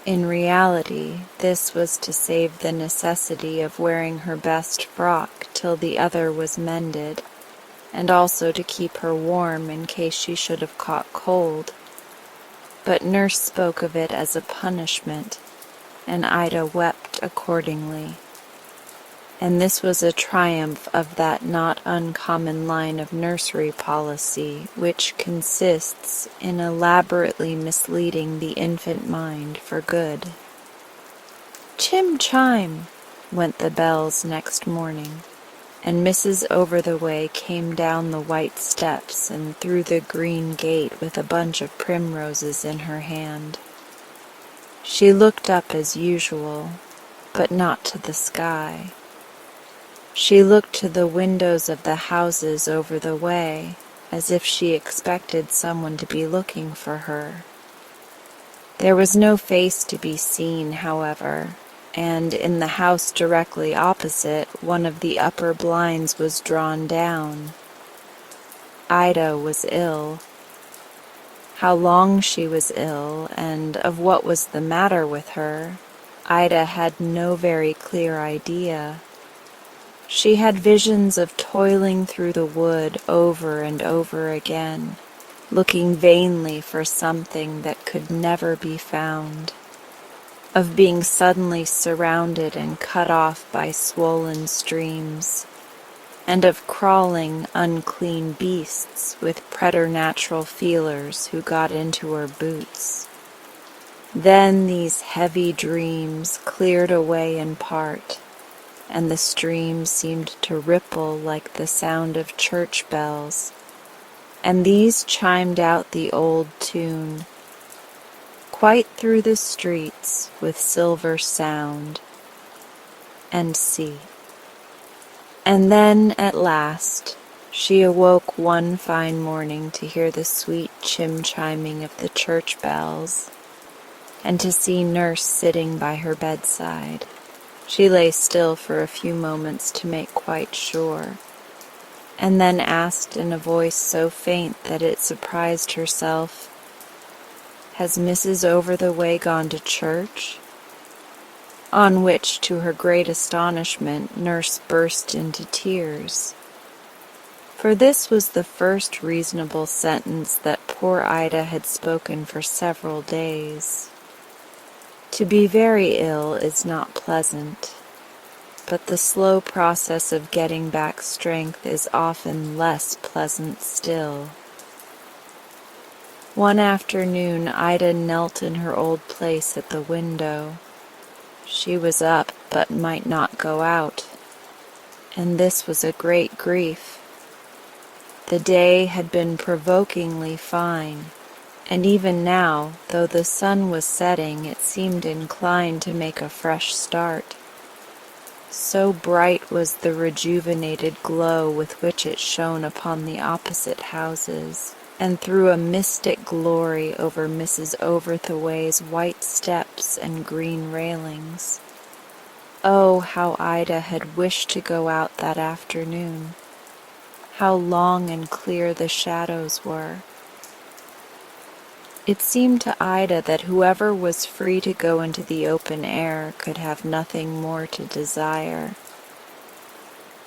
In reality, this was to save the necessity of wearing her best frock till the other was mended, and also to keep her warm in case she should have caught cold. But Nurse spoke of it as a punishment, and Ida wept accordingly. And this was a triumph of that not uncommon line of nursery policy which consists in elaborately misleading the infant mind for good. Chim-chime went the bells next morning, and Mrs. Over-the-Way came down the white steps and through the green gate with a bunch of primroses in her hand. She looked up as usual, but not to the sky. She looked to the windows of the houses over the way, as if she expected someone to be looking for her. There was no face to be seen, however, and in the house directly opposite, one of the upper blinds was drawn down. Ida was ill. How long she was ill, and of what was the matter with her, Ida had no very clear idea. She had visions of toiling through the wood over and over again, looking vainly for something that could never be found, of being suddenly surrounded and cut off by swollen streams, and of crawling, unclean beasts with preternatural feelers who got into her boots. Then these heavy dreams cleared away in part, and the stream seemed to ripple like the sound of church bells, and these chimed out the old tune, quite through the streets with silver sound, and see. And then, at last, she awoke one fine morning to hear the sweet chiming of the church bells, and to see Nurse sitting by her bedside. She lay still for a few moments to make quite sure, and then asked in a voice so faint that it surprised herself, "Has Mrs. Over-the-Way gone to church?" On which, to her great astonishment, Nurse burst into tears. For this was the first reasonable sentence that poor Ida had spoken for several days. To be very ill is not pleasant, but the slow process of getting back strength is often less pleasant still. One afternoon Ida knelt in her old place at the window. She was up, but might not go out, and this was a great grief. The day had been provokingly fine, and even now, though the sun was setting, it seemed inclined to make a fresh start. So bright was the rejuvenated glow with which it shone upon the opposite houses, and threw a mystic glory over Mrs. Over-the-Way's white steps and green railings. Oh, how Ida had wished to go out that afternoon! How long and clear the shadows were! It seemed to Ida that whoever was free to go into the open air could have nothing more to desire.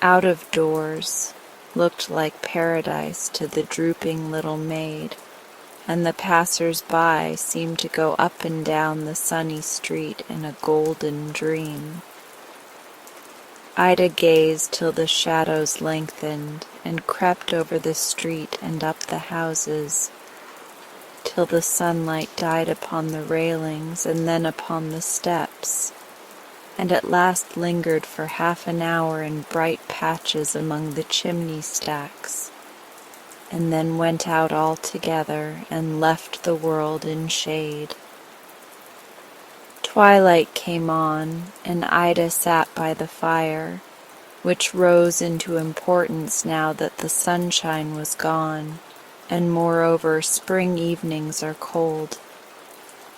Out of doors looked like paradise to the drooping little maid, and the passers-by seemed to go up and down the sunny street in a golden dream. Ida gazed till the shadows lengthened and crept over the street and up the houses, till the sunlight died upon the railings and then upon the steps, and at last lingered for half an hour in bright patches among the chimney stacks, and then went out altogether and left the world in shade. Twilight came on, and Ida sat by the fire, which rose into importance now that the sunshine was gone, and moreover spring evenings are cold.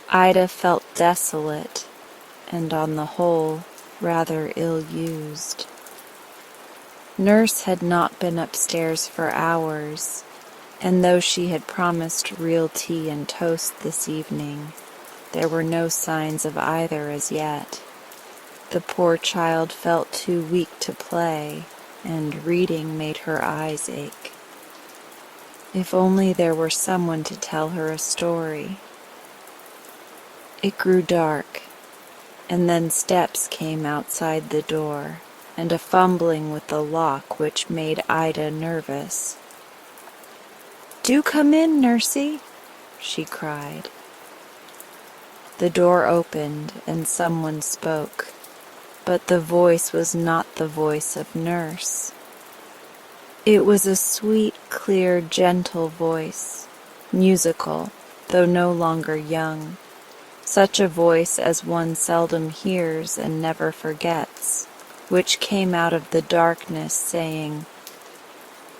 Ida felt desolate, and on the whole rather ill-used. Nurse had not been upstairs for hours, and though she had promised real tea and toast this evening, there were no signs of either as yet. The poor child felt too weak to play, and reading made her eyes ache. If only there were someone to tell her a story. It grew dark, and then steps came outside the door, and a fumbling with the lock which made Ida nervous. "Do come in, Nursey," she cried. The door opened, and someone spoke, but the voice was not the voice of Nurse. It was a sweet, clear, gentle voice, musical, though no longer young, such a voice as one seldom hears and never forgets, which came out of the darkness, saying,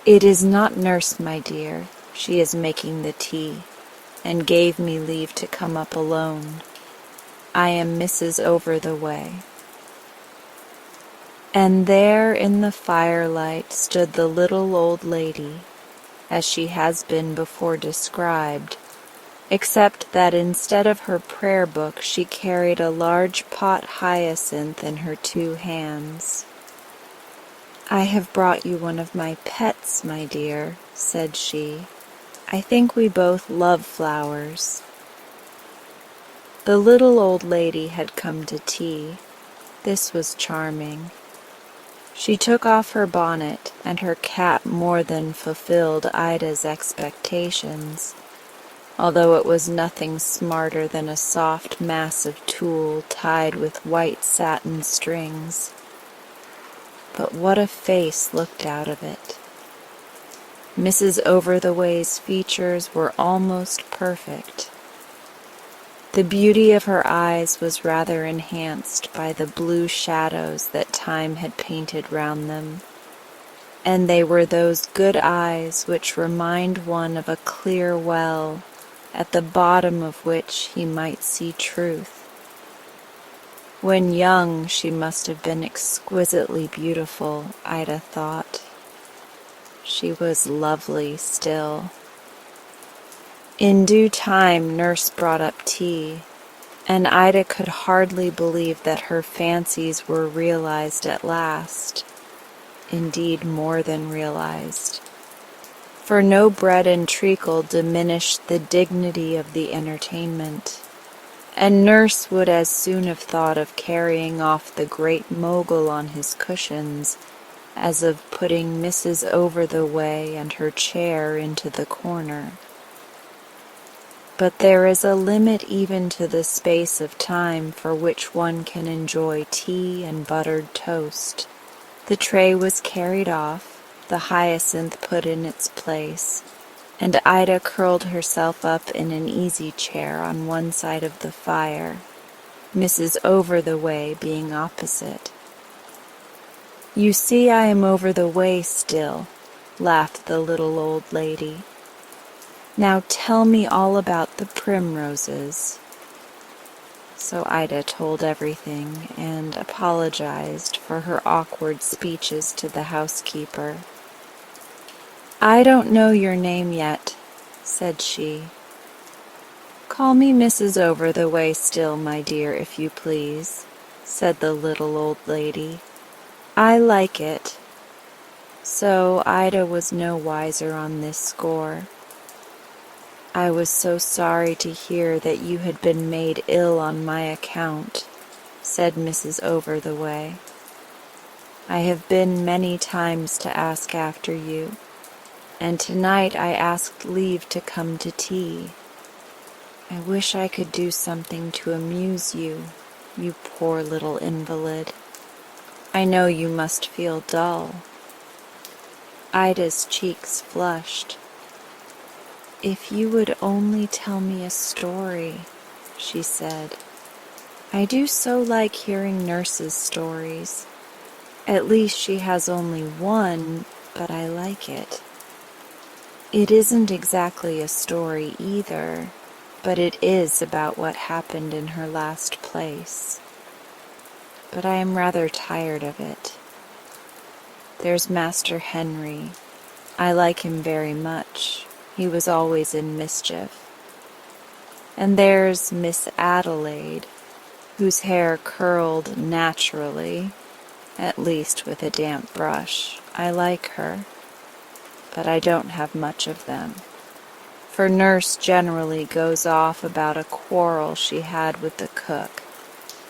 "It is not nurse, my dear, she is making the tea, and gave me leave to come up alone. I am Mrs. Over the Way." And there in the firelight stood the little old lady, as she has been before described, except that instead of her prayer book she carried a large pot hyacinth in her two hands. "I have brought you one of my pets, my dear," said she. "I think we both love flowers." The little old lady had come to tea. This was charming. She took off her bonnet, and her cap more than fulfilled Ida's expectations, although it was nothing smarter than a soft mass of tulle tied with white satin strings. But what a face looked out of it! Mrs. Over the Way's features were almost perfect. The beauty of her eyes was rather enhanced by the blue shadows that time had painted round them, and they were those good eyes which remind one of a clear well, at the bottom of which he might see truth. When young, she must have been exquisitely beautiful, Ida thought. She was lovely still. In due time, nurse brought up tea, and Ida could hardly believe that her fancies were realized at last, indeed more than realized, for no bread and treacle diminished the dignity of the entertainment, and nurse would as soon have thought of carrying off the great mogul on his cushions as of putting Mrs. Over the Way and her chair into the corner. But there is a limit even to the space of time for which one can enjoy tea and buttered toast. The tray was carried off, the hyacinth put in its place, and Ida curled herself up in an easy chair on one side of the fire, Mrs. Over the Way being opposite. "You see I am over the way still," laughed the little old lady. "Now tell me all about the primroses." So Ida told everything and apologized for her awkward speeches to the housekeeper. "I don't know your name yet," said she. "Call me Mrs. Over the Way still, my dear, if you please," said the little old lady. "I like it." So Ida was no wiser on this score. "I was so sorry to hear that you had been made ill on my account," said Mrs. Over the Way. "I have been many times to ask after you, and tonight I asked leave to come to tea. I wish I could do something to amuse you, you poor little invalid. I know you must feel dull." Ida's cheeks flushed. "If you would only tell me a story," she said. "I do so like hearing nurse's stories. At least she has only one, but I like it. It isn't exactly a story either, but it is about what happened in her last place. But I am rather tired of it. There's Master Henry. I like him very much. He was always in mischief. And there's Miss Adelaide, whose hair curled naturally, at least with a damp brush. I like her, but I don't have much of them, for nurse generally goes off about a quarrel she had with the cook,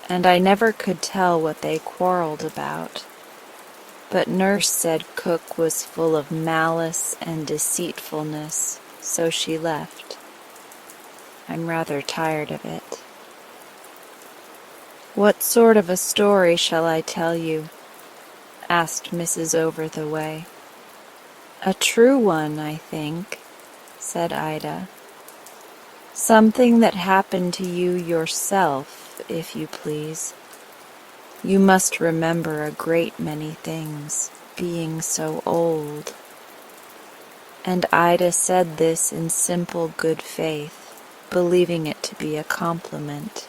and I never could tell what they quarreled about. But nurse said cook was full of malice and deceitfulness, so she left. I'm rather tired of it." "What sort of a story shall I tell you?" asked Mrs. Over the Way. A true one, I think, said Ida. Something that happened to you yourself, if you please. You must remember a great many things, being so old. And Ida said this in simple good faith, believing it to be a compliment.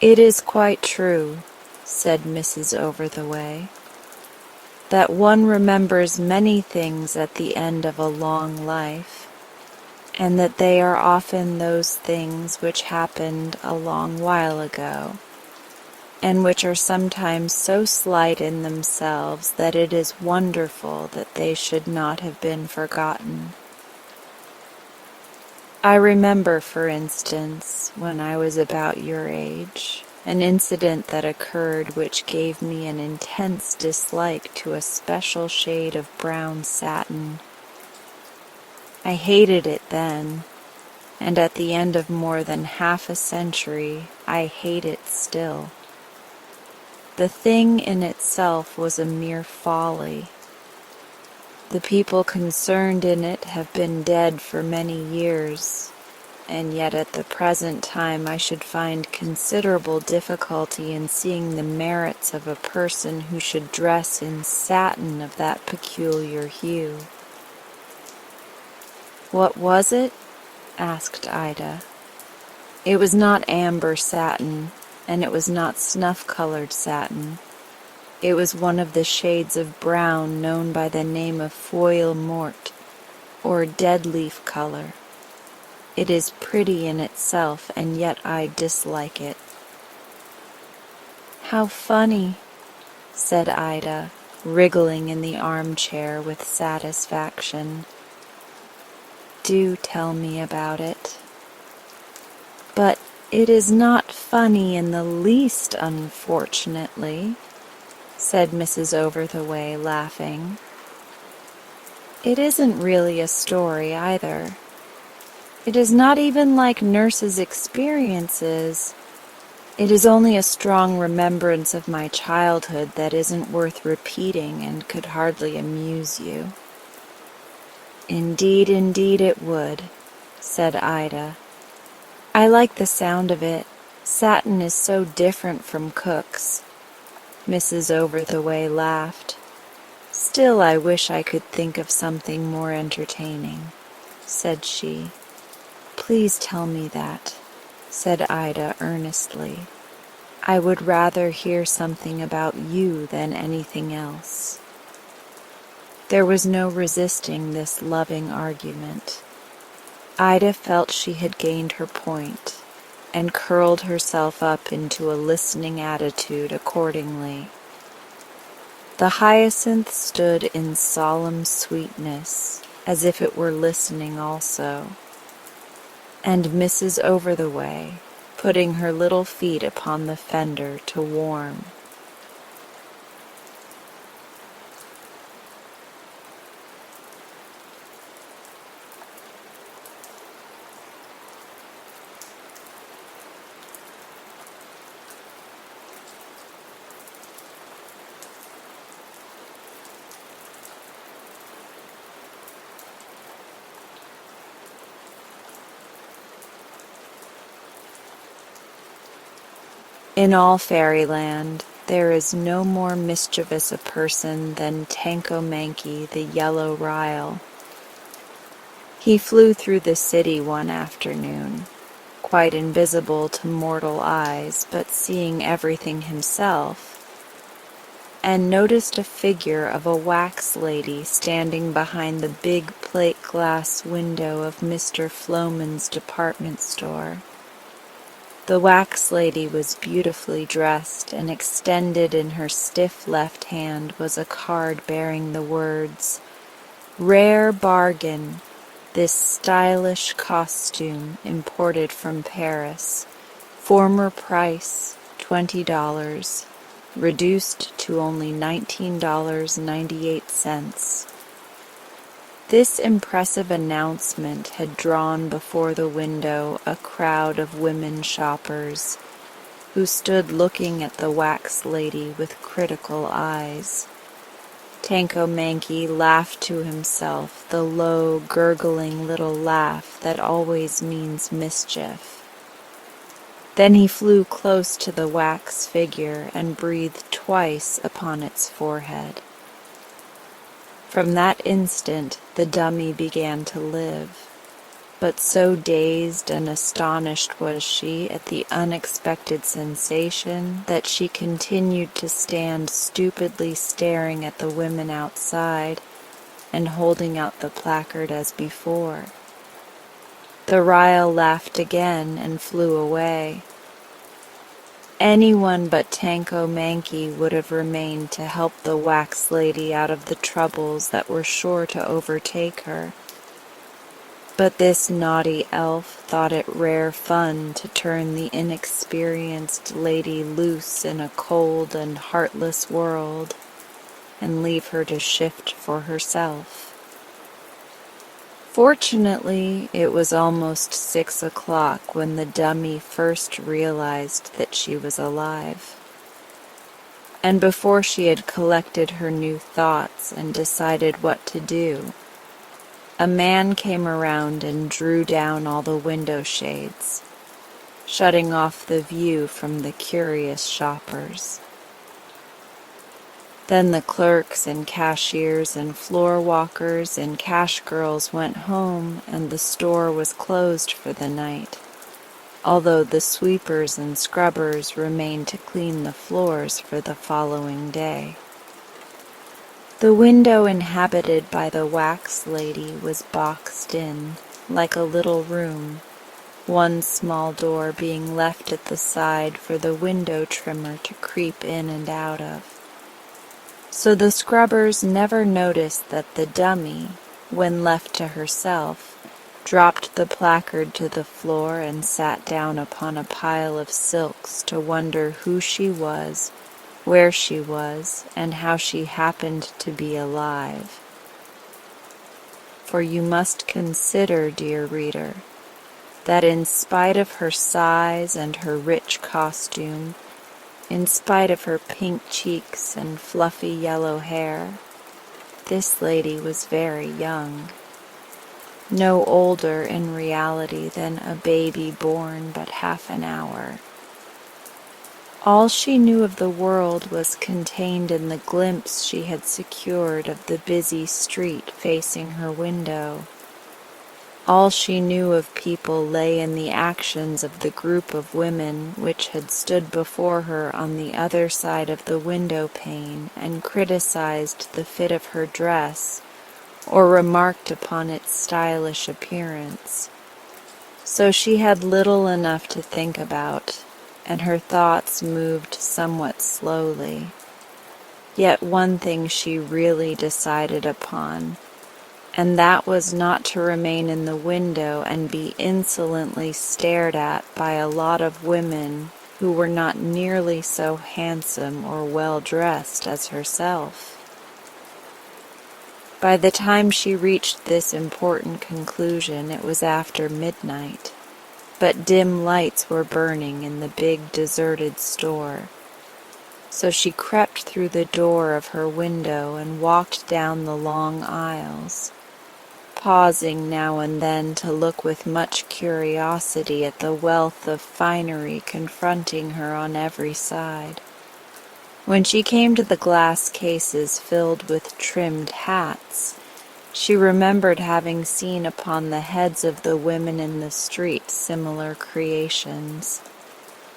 It is quite true, said Mrs. Over-the-Way, that one remembers many things at the end of a long life, and that they are often those things which happened a long while ago, and which are sometimes so slight in themselves that it is wonderful that they should not have been forgotten. I remember, for instance, when I was about your age, an incident that occurred which gave me an intense dislike to a special shade of brown satin. I hated it then, and at the end of more than half a century, I hate it still. The thing in itself was a mere folly. The people concerned in it have been dead for many years, and yet at the present time I should find considerable difficulty in seeing the merits of a person who should dress in satin of that peculiar hue. What was it? Asked Ida. It was not amber satin, and it was not snuff-colored satin. It was one of the shades of brown known by the name of foil mort, or dead-leaf color. It is pretty in itself, and yet I dislike it. How funny, said Ida, wriggling in the armchair with satisfaction. Do tell me about it. But it is not funny in the least, unfortunately, said Mrs. Over-the-Way, laughing. It isn't really a story either. It is not even like Nurse's experiences. It is only a strong remembrance of my childhood that isn't worth repeating and could hardly amuse you. Indeed, indeed it would, said Ida. I like the sound of it. Satin is so different from Cook's. Mrs. Over-the-Way laughed. Still, I wish I could think of something more entertaining, said she. Please tell me that, said Ida earnestly. I would rather hear something about you than anything else. There was no resisting this loving argument. Ida felt she had gained her point, and curled herself up into a listening attitude accordingly. The hyacinth stood in solemn sweetness, as if it were listening also, and Mrs. Over-the-Way, putting her little feet upon the fender to warm. In all fairyland, there is no more mischievous a person than Tanko-Mankie the Yellow Ryle. He flew through the city one afternoon, quite invisible to mortal eyes, but seeing everything himself, and noticed a figure of a wax lady standing behind the big plate glass window of Mr. Floman's department store. The wax lady was beautifully dressed, and extended in her stiff left hand was a card bearing the words, "Rare bargain, this stylish costume imported from Paris. Former price, $20, reduced to only $19.98. This impressive announcement had drawn before the window a crowd of women shoppers, who stood looking at the wax lady with critical eyes. Tanko laughed to himself, the low, gurgling little laugh that always means mischief. Then he flew close to the wax figure and breathed twice upon its forehead. From that instant the dummy began to live, but so dazed and astonished was she at the unexpected sensation that she continued to stand stupidly staring at the women outside and holding out the placard as before. The Ryle laughed again and flew away. Anyone but Tanko would have remained to help the wax lady out of the troubles that were sure to overtake her. But this naughty elf thought it rare fun to turn the inexperienced lady loose in a cold and heartless world and leave her to shift for herself. Fortunately, it was almost 6 o'clock when the dummy first realized that she was alive. And before she had collected her new thoughts and decided what to do, a man came around and drew down all the window shades, shutting off the view from the curious shoppers. Then the clerks and cashiers and floor walkers and cash girls went home and the store was closed for the night, although the sweepers and scrubbers remained to clean the floors for the following day. The window inhabited by the wax lady was boxed in, like a little room, one small door being left at the side for the window trimmer to creep in and out of. So the scrubbers never noticed that the dummy, when left to herself, dropped the placard to the floor and sat down upon a pile of silks to wonder who she was, where she was, and how she happened to be alive. For you must consider, dear reader, that in spite of her size and her rich costume, in spite of her pink cheeks and fluffy yellow hair, this lady was very young, no older in reality than a baby born but half an hour. All she knew of the world was contained in the glimpse she had secured of the busy street facing her window. All she knew of people lay in the actions of the group of women which had stood before her on the other side of the window pane and criticized the fit of her dress or remarked upon its stylish appearance. So she had little enough to think about, and her thoughts moved somewhat slowly. Yet one thing she really decided upon, and that was not to remain in the window and be insolently stared at by a lot of women who were not nearly so handsome or well-dressed as herself. By the time she reached this important conclusion, it was after midnight, but dim lights were burning in the big deserted store. So she crept through the door of her window and walked down the long aisles, pausing now and then to look with much curiosity at the wealth of finery confronting her on every side. When she came to the glass cases filled with trimmed hats, she remembered having seen upon the heads of the women in the street similar creations.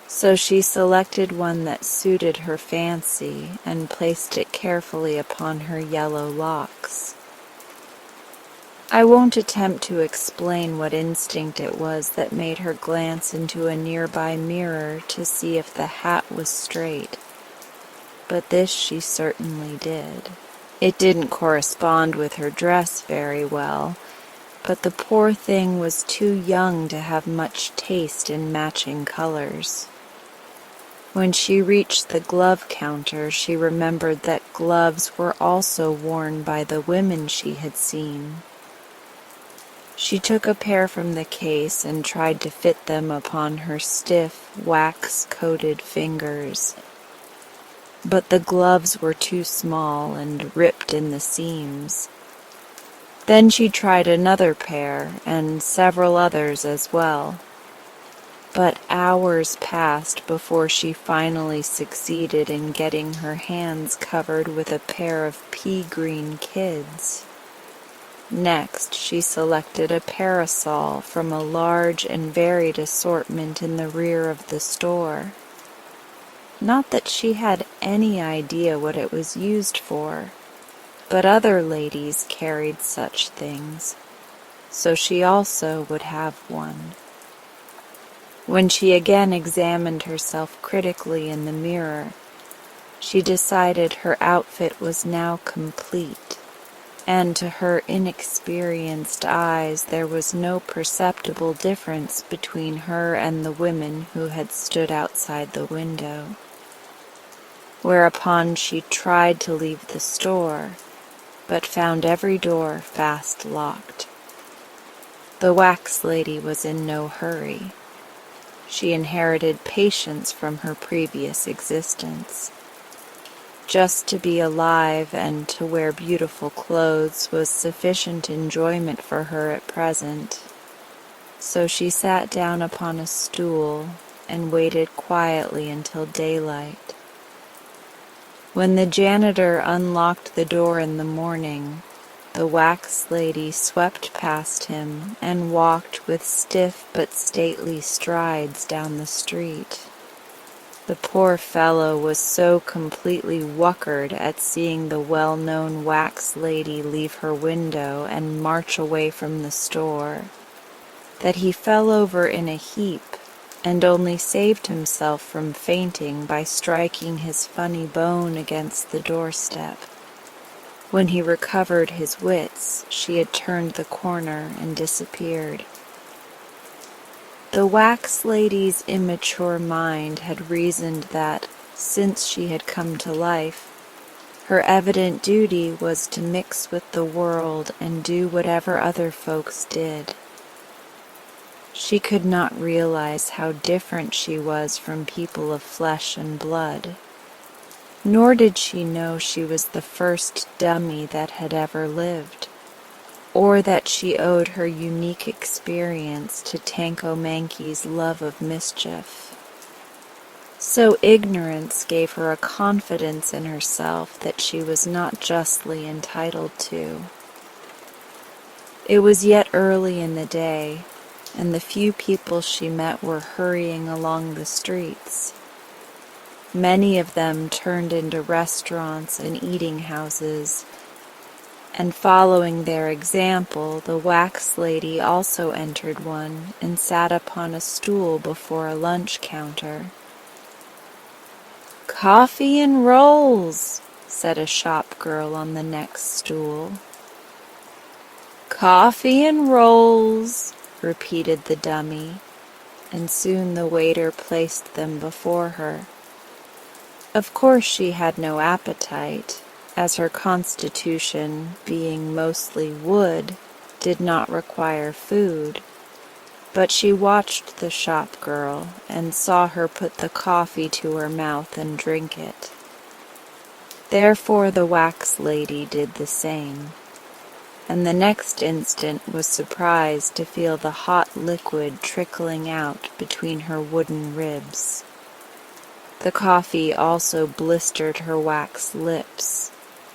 So she selected one that suited her fancy and placed it carefully upon her yellow locks. I won't attempt to explain what instinct it was that made her glance into a nearby mirror to see if the hat was straight, but this she certainly did. It didn't correspond with her dress very well, but the poor thing was too young to have much taste in matching colors. When she reached the glove counter, she remembered that gloves were also worn by the women she had seen. She took a pair from the case and tried to fit them upon her stiff, wax-coated fingers. but the gloves were too small and ripped in the seams. Then she tried another pair and several others as well. But hours passed before she finally succeeded in getting her hands covered with a pair of pea-green kids. Next, she selected a parasol from a large and varied assortment in the rear of the store. Not that she had any idea what it was used for, but other ladies carried such things, so she also would have one. When she again examined herself critically in the mirror, she decided her outfit was now complete, and to her inexperienced eyes there was no perceptible difference between her and the women who had stood outside the window. Whereupon she tried to leave the store, but found every door fast locked. The wax lady was in no hurry. She inherited patience from her previous existence. Just to be alive and to wear beautiful clothes was sufficient enjoyment for her at present, so she sat down upon a stool and waited quietly until daylight. When the janitor unlocked the door in the morning, the wax lady swept past him and walked with stiff but stately strides down the street. The poor fellow was so completely whuckered at seeing the well-known wax lady leave her window and march away from the store, that he fell over in a heap and only saved himself from fainting by striking his funny bone against the doorstep. When he recovered his wits, she had turned the corner and disappeared. The wax lady's immature mind had reasoned that, since she had come to life, her evident duty was to mix with the world and do whatever other folks did. She could not realize how different she was from people of flesh and blood, nor did she know she was the first dummy that had ever lived, or that she owed her unique experience to Tanko-Mankie's love of mischief. So ignorance gave her a confidence in herself that she was not justly entitled to. It was yet early in the day, and the few people she met were hurrying along the streets. Many of them turned into restaurants and eating houses, and following their example, the wax lady also entered one and sat upon a stool before a lunch counter. "Coffee and rolls," said a shop girl on the next stool. "Coffee and rolls," repeated the dummy, and soon the waiter placed them before her. Of course she had no appetite, as her constitution, being mostly wood, did not require food, but she watched the shop girl and saw her put the coffee to her mouth and drink it. Therefore the wax lady did the same, and the next instant was surprised to feel the hot liquid trickling out between her wooden ribs. The coffee also blistered her wax lips,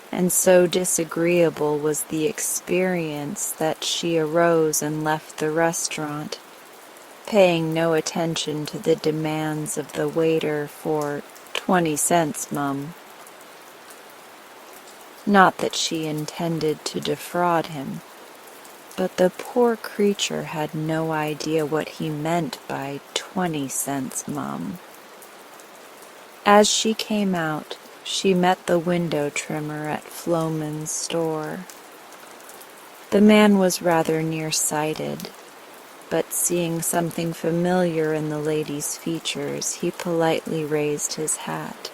and so disagreeable was the experience that she arose and left the restaurant, paying no attention to the demands of the waiter for 20 cents, mum. Not that she intended to defraud him, but the poor creature had no idea what he meant by 20 cents, mum. As she came out, she met the window trimmer at Floman's store. The man was rather nearsighted, but seeing something familiar in the lady's features, he politely raised his hat.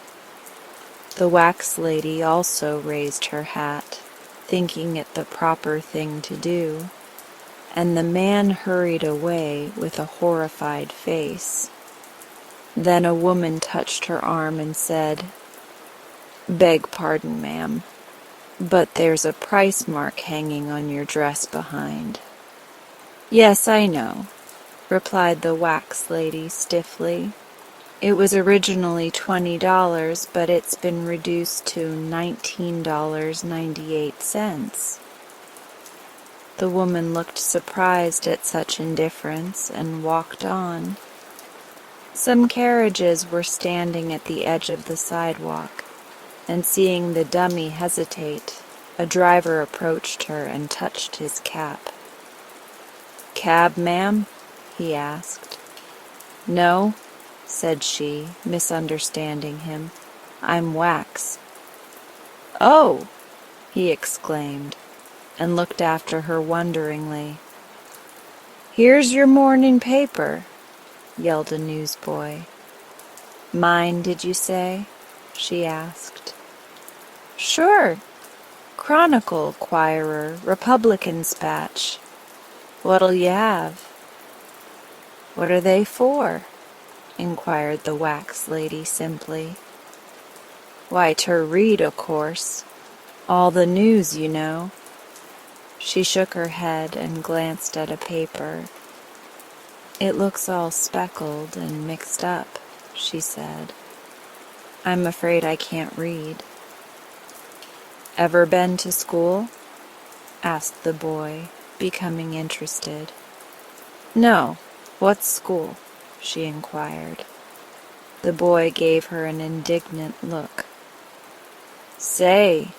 The wax lady also raised her hat, thinking it the proper thing to do, and the man hurried away with a horrified face. Then a woman touched her arm and said, Beg pardon, ma'am, but there's a price mark hanging on your dress behind. Yes, I know, replied the wax lady stiffly. It was originally $20, but it's been reduced to $19.98. The woman looked surprised at such indifference and walked on. Some carriages were standing at the edge of the sidewalk, and seeing the dummy hesitate, a driver approached her and touched his cap. "Cab, ma'am?" he asked. "No," said she, misunderstanding him. "I'm Wax." "Oh!" he exclaimed, and looked after her wonderingly. "Here's your morning paper," yelled a newsboy. "Mine, did you say?" she asked. "Sure. Chronicle, Enquirer, Republican Spatch. What'll you have?" "What are they for?" inquired the wax lady simply. "Why, to read, o' course. All the news, you know." She shook her head and glanced at a paper. "It looks all speckled and mixed up," she said. "I'm afraid I can't read." "Ever been to school?" asked the boy, becoming interested. "No. What's school?" she inquired. The boy gave her an indignant look. "Say,"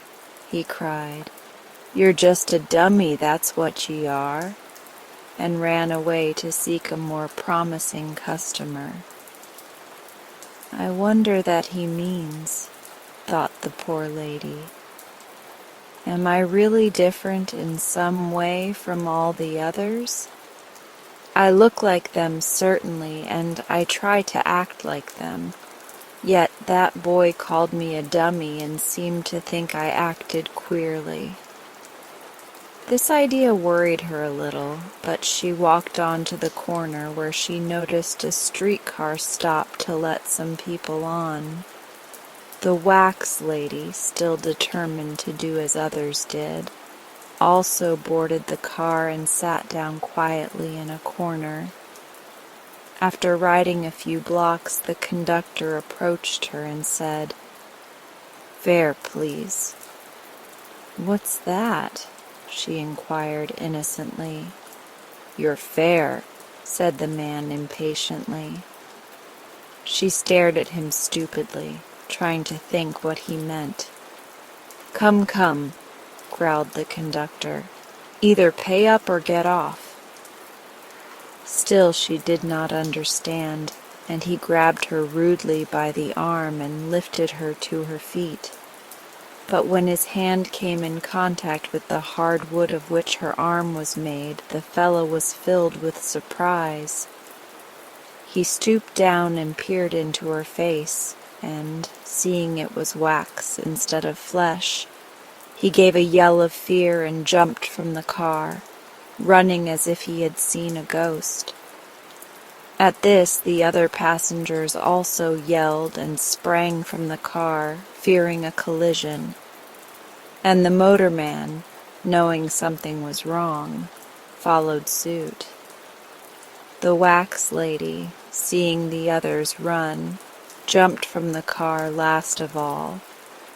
he cried, "you're just a dummy, that's what ye are," and ran away to seek a more promising customer. "I wonder that he means," thought the poor lady. "Am I really different in some way from all the others? I look like them certainly, and I try to act like them. Yet that boy called me a dummy and seemed to think I acted queerly." This idea worried her a little, but she walked on to the corner where she noticed a streetcar stop to let some people on. The wax lady, still determined to do as others did, also boarded the car and sat down quietly in a corner. After riding a few blocks, the conductor approached her and said, "Fare, please." "What's that?" she inquired innocently. "Your fare," said the man impatiently. She stared at him stupidly, trying to think what he meant. "Come, come," growled the conductor. "Either pay up or get off." Still she did not understand, and he grabbed her rudely by the arm and lifted her to her feet. But when his hand came in contact with the hard wood of which her arm was made, the fellow was filled with surprise. He stooped down and peered into her face, and, seeing it was wax instead of flesh, he gave a yell of fear and jumped from the car, running as if he had seen a ghost. At this, the other passengers also yelled and sprang from the car, fearing a collision, and the motorman, knowing something was wrong, followed suit. The wax lady, seeing the others run, jumped from the car last of all,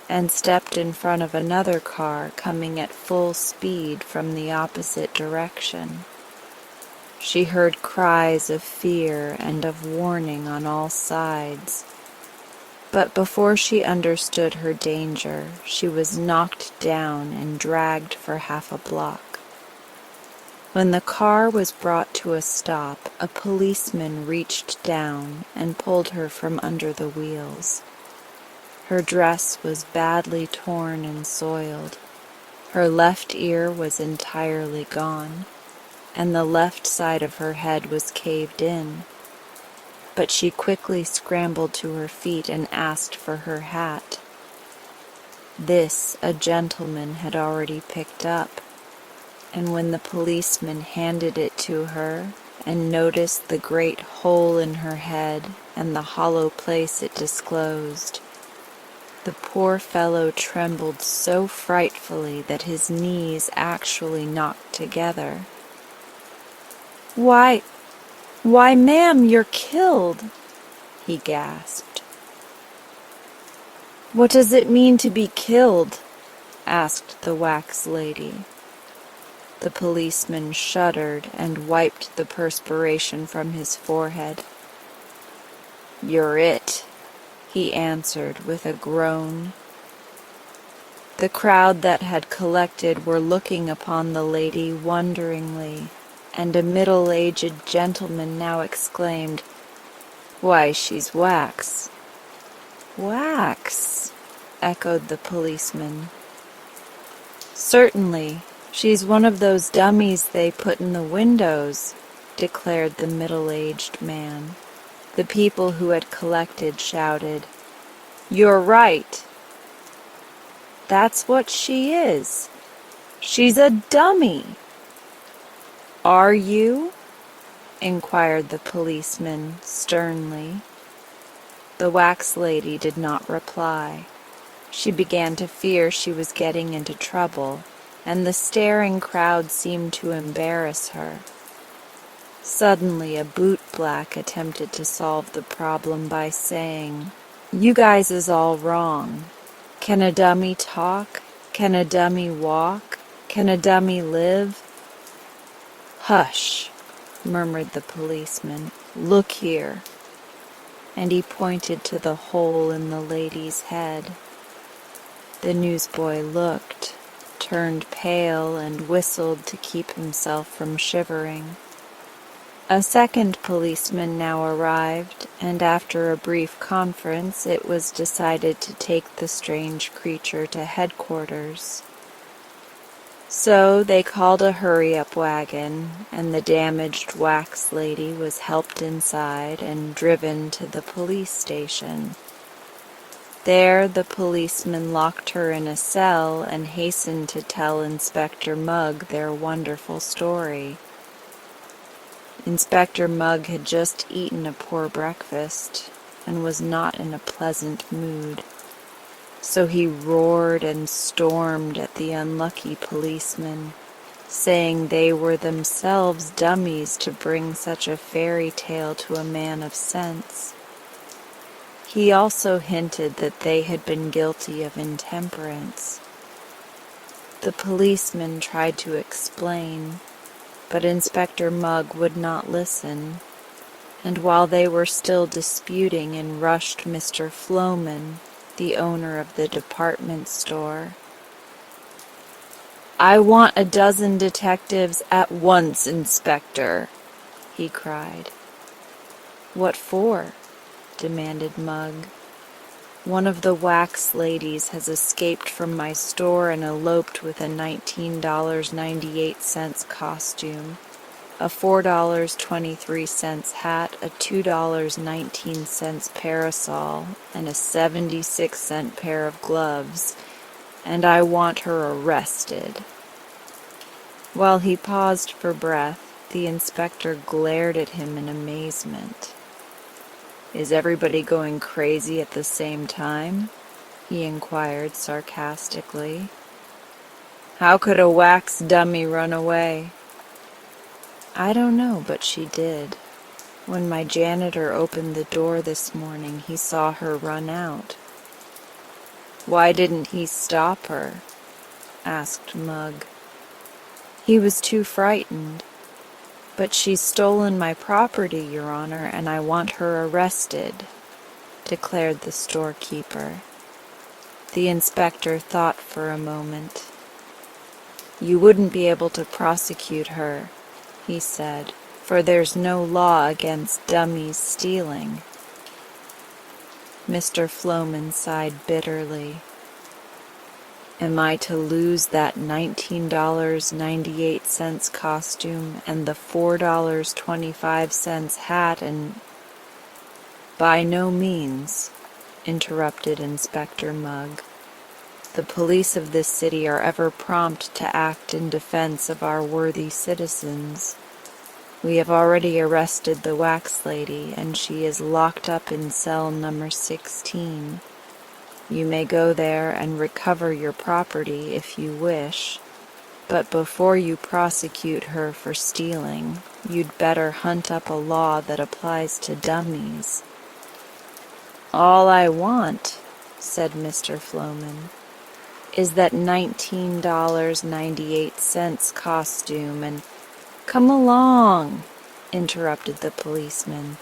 and stepped in front of another car coming at full speed from the opposite direction. She heard cries of fear and of warning on all sides, but before she understood her danger, she was knocked down and dragged for half a block. When the car was brought to a stop, a policeman reached down and pulled her from under the wheels. Her dress was badly torn and soiled. Her left ear was entirely gone, and the left side of her head was caved in. But she quickly scrambled to her feet and asked for her hat. This a gentleman had already picked up, and when the policeman handed it to her and noticed the great hole in her head and the hollow place it disclosed, The poor fellow trembled so frightfully that his knees actually knocked together. Why, ma'am, you're killed," he gasped. "What does it mean to be killed?" asked the wax lady. The policeman shuddered and wiped the perspiration from his forehead. "You're it," he answered with a groan. The crowd that had collected were looking upon the lady wonderingly, and a middle-aged gentleman now exclaimed, "Why, she's wax." "Wax?" echoed the policeman. "Certainly, she's one of those dummies they put in the windows," declared the middle-aged man. The people who had collected shouted, "You're right! That's what she is. She's a dummy." "Are you?" inquired the policeman sternly. The wax lady did not reply. She began to fear she was getting into trouble, and the staring crowd seemed to embarrass her. Suddenly, a bootblack attempted to solve the problem by saying, "You guys is all wrong. Can a dummy talk? Can a dummy walk? Can a dummy live?" "Hush," murmured the policeman. "Look here." And he pointed to the hole in the lady's head. The newsboy looked, turned pale, and whistled to keep himself from shivering. A second policeman now arrived, and after a brief conference it was decided to take the strange creature to headquarters. So they called a hurry-up wagon, and the damaged wax lady was helped inside and driven to the police station. There the policeman locked her in a cell and hastened to tell Inspector Mugg their wonderful story. Inspector Mugg had just eaten a poor breakfast and was not in a pleasant mood, so he roared and stormed at the unlucky policemen, saying they were themselves dummies to bring such a fairy tale to a man of sense. He also hinted that they had been guilty of intemperance. The policeman tried to explain, but Inspector Mugg would not listen, and while they were still disputing in rushed Mr. Floman, the owner of the department store. "I want a dozen detectives at once, Inspector," he cried. "What for?" demanded Mugg. "One of the wax ladies has escaped from my store and eloped with a $19.98 costume, a $4.23 hat, a $2.19 parasol, and a 76-cent pair of gloves, and I want her arrested." While he paused for breath, the inspector glared at him in amazement. "Is everybody going crazy at the same time?" he inquired sarcastically. "How could a wax dummy run away?" "I don't know, but she did. When my janitor opened the door this morning, he saw her run out." "Why didn't he stop her?" asked Mugg. "He was too frightened. But she's stolen my property, Your Honor, and I want her arrested," declared the storekeeper. The inspector thought for a moment. "You wouldn't be able to prosecute her," he said, "for there's no law against dummies stealing." Mr. Floman sighed bitterly. "Am I to lose that $19.98 costume and the $4.25 hat and—" "By no means," interrupted Inspector Mugg. "The police of this city are ever prompt to act in defense of our worthy citizens. We have already arrested the wax lady, and she is locked up in cell number 16. You may go there and recover your property if you wish, but before you prosecute her for stealing, you'd better hunt up a law that applies to dummies." "All I want," said Mr. Floman, "is that $19.98 costume and—" "Come along," interrupted the policeman.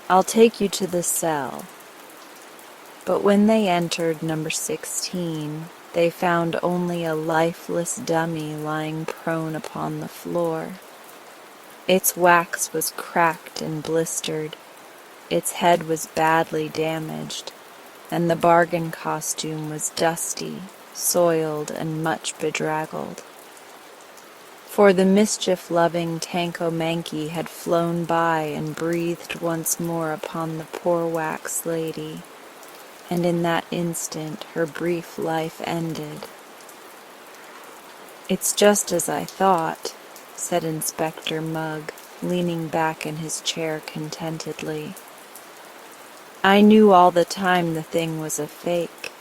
"I'll take you to the cell." But when they entered number 16, they found only a lifeless dummy lying prone upon the floor. Its wax was cracked and blistered, its head was badly damaged, and the bargain costume was dusty, soiled, and much bedraggled. For the mischief-loving Tanko-Mankie had flown by and breathed once more upon the poor wax lady, and in that instant her brief life ended. "It's just as I thought," said Inspector Mugg, leaning back in his chair contentedly. "I knew all the time the thing was a fake.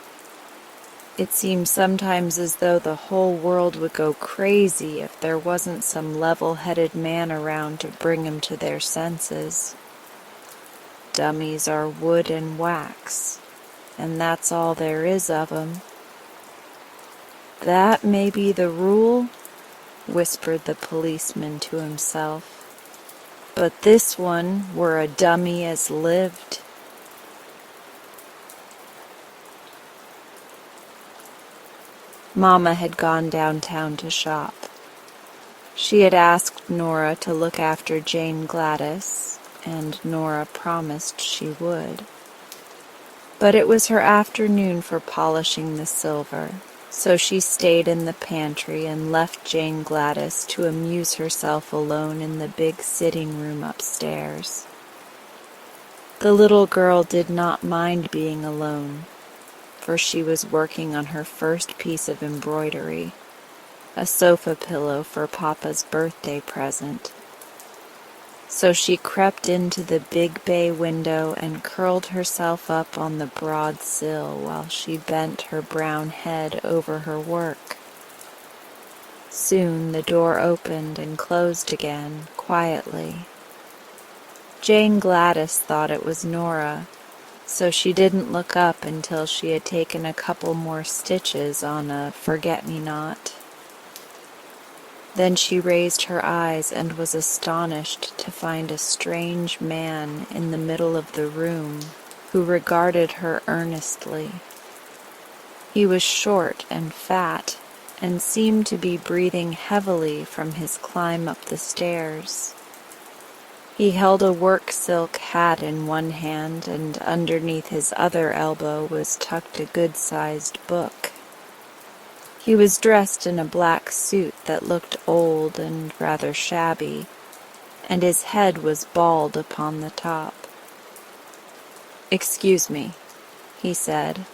It seems sometimes as though the whole world would go crazy if there wasn't some level-headed man around to bring 'em to their senses. Dummies are wood and wax, and that's all there is of 'em." "That may be the rule," whispered the policeman to himself, "but this one were a dummy as lived." Mama had gone downtown to shop. She had asked Nora to look after Jane Gladys, and Nora promised she would. But it was her afternoon for polishing the silver, so she stayed in the pantry and left Jane Gladys to amuse herself alone in the big sitting room upstairs. The little girl did not mind being alone, for she was working on her first piece of embroidery, a sofa pillow for Papa's birthday present. So she crept into the big bay window and curled herself up on the broad sill while she bent her brown head over her work. Soon the door opened and closed again, quietly. Jane Gladys thought it was Nora, so she didn't look up until she had taken a couple more stitches on a forget-me-not. Then she raised her eyes and was astonished to find a strange man in the middle of the room who regarded her earnestly. He was short and fat and seemed to be breathing heavily from his climb up the stairs. He held a work silk hat in one hand, and underneath his other elbow was tucked a good-sized book. He was dressed in a black suit that looked old and rather shabby, and his head was bald upon the top. "Excuse me," he said,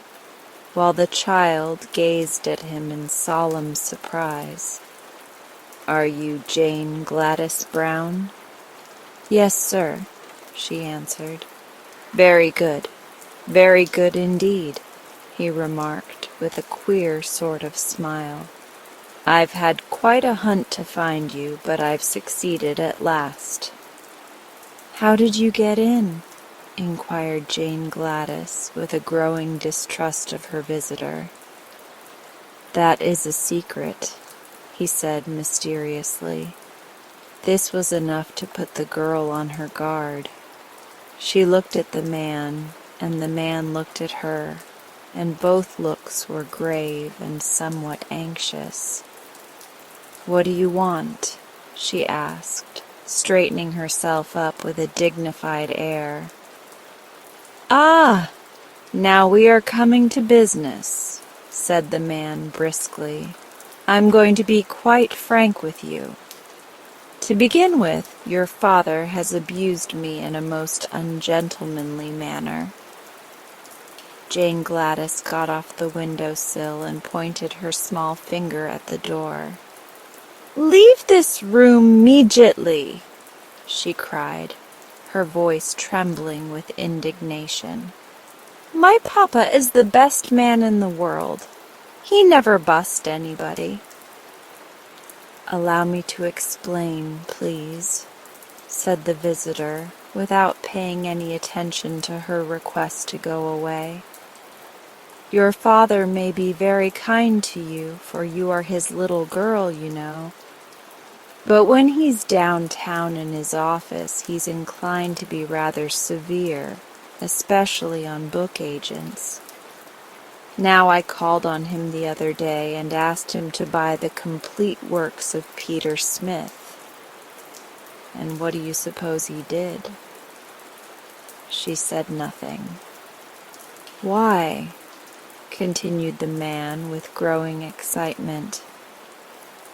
while the child gazed at him in solemn surprise. "Are you Jane Gladys Brown?" "Yes, sir," she answered. Very good indeed," he remarked with a queer sort of smile. "I've had quite a hunt to find you, but I've succeeded at last." "How did you get in?" inquired Jane Gladys with a growing distrust of her visitor. "That is a secret," he said mysteriously. This was enough to put the girl on her guard. She looked at the man, and the man looked at her, and both looks were grave and somewhat anxious. "What do you want?" she asked, straightening herself up with a dignified air. "Ah, now we are coming to business," said the man briskly. "I'm going to be quite frank with you. To begin with, your father has abused me in a most ungentlemanly manner." Jane Gladys got off the window-sill and pointed her small finger at the door. "Leave this room immediately," she cried, her voice trembling with indignation. My papa is the best man in the world. He never bust anybody." "Allow me to explain, please," said the visitor, without paying any attention to her request to go away. "Your father may be very kind to you, for you are his little girl, you know. But when he's downtown in his office, he's inclined to be rather severe, especially on book agents. Now I called on him the other day and asked him to buy the complete works of Peter Smith. And what do you suppose he did?" She said nothing. "Why?" continued the man with growing excitement.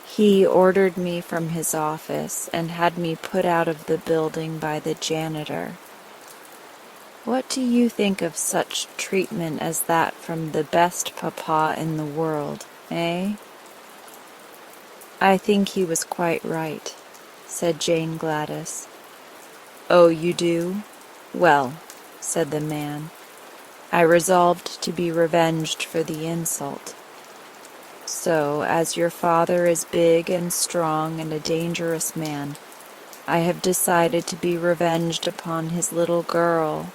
"He ordered me from his office and had me put out of the building by the janitor. What do you think of such treatment as that from the best papa in the world, eh?" "I think he was quite right," said Jane Gladys. "Oh, you do? Well," said the man, "I resolved to be revenged for the insult. So, as your father is big and strong and a dangerous man, I have decided to be revenged upon his little girl."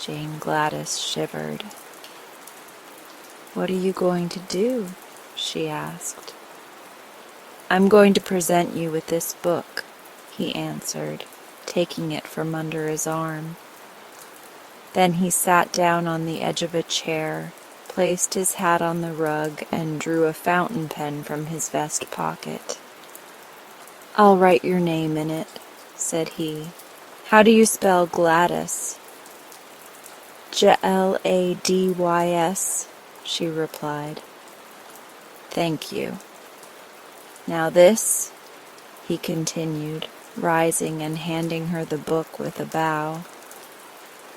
Jane Gladys shivered. "What are you going to do?" she asked. "I'm going to present you with this book," he answered, taking it from under his arm. Then he sat down on the edge of a chair, placed his hat on the rug, and drew a fountain pen from his vest pocket. "I'll write your name in it," said he. "How do you spell Gladys?" "Gladys," she replied. "Thank you. Now this," he continued, rising and handing her the book with a bow,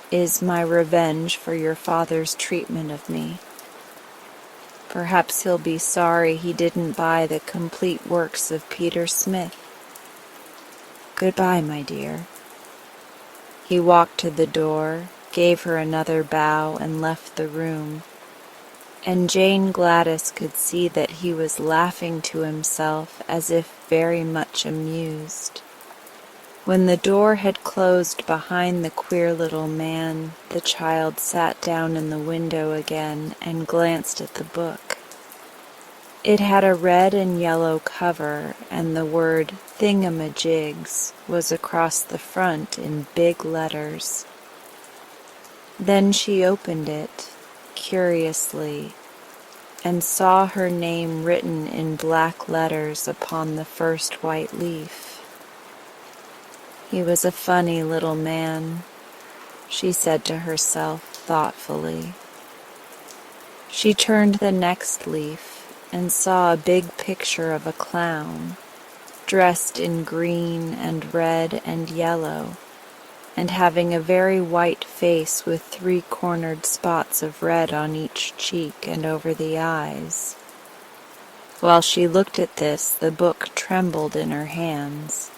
"is my revenge for your father's treatment of me. Perhaps he'll be sorry he didn't buy the complete works of Peter Smith. Goodbye, my dear." He walked to the door, gave her another bow, and left the room, and Jane Gladys could see that he was laughing to himself as if very much amused. When the door had closed behind the queer little man, the child sat down in the window again and glanced at the book. It had a red and yellow cover, and the word "Thingamajigs" was across the front in big letters. Then she opened it, curiously, and saw her name written in black letters upon the first white leaf. He was a funny little man, she said to herself thoughtfully. She turned the next leaf and saw a big picture of a clown, dressed in green and red and yellow, and having a very white face with 3-cornered spots of red on each cheek and over the eyes. While she looked at this, the book trembled in her hands.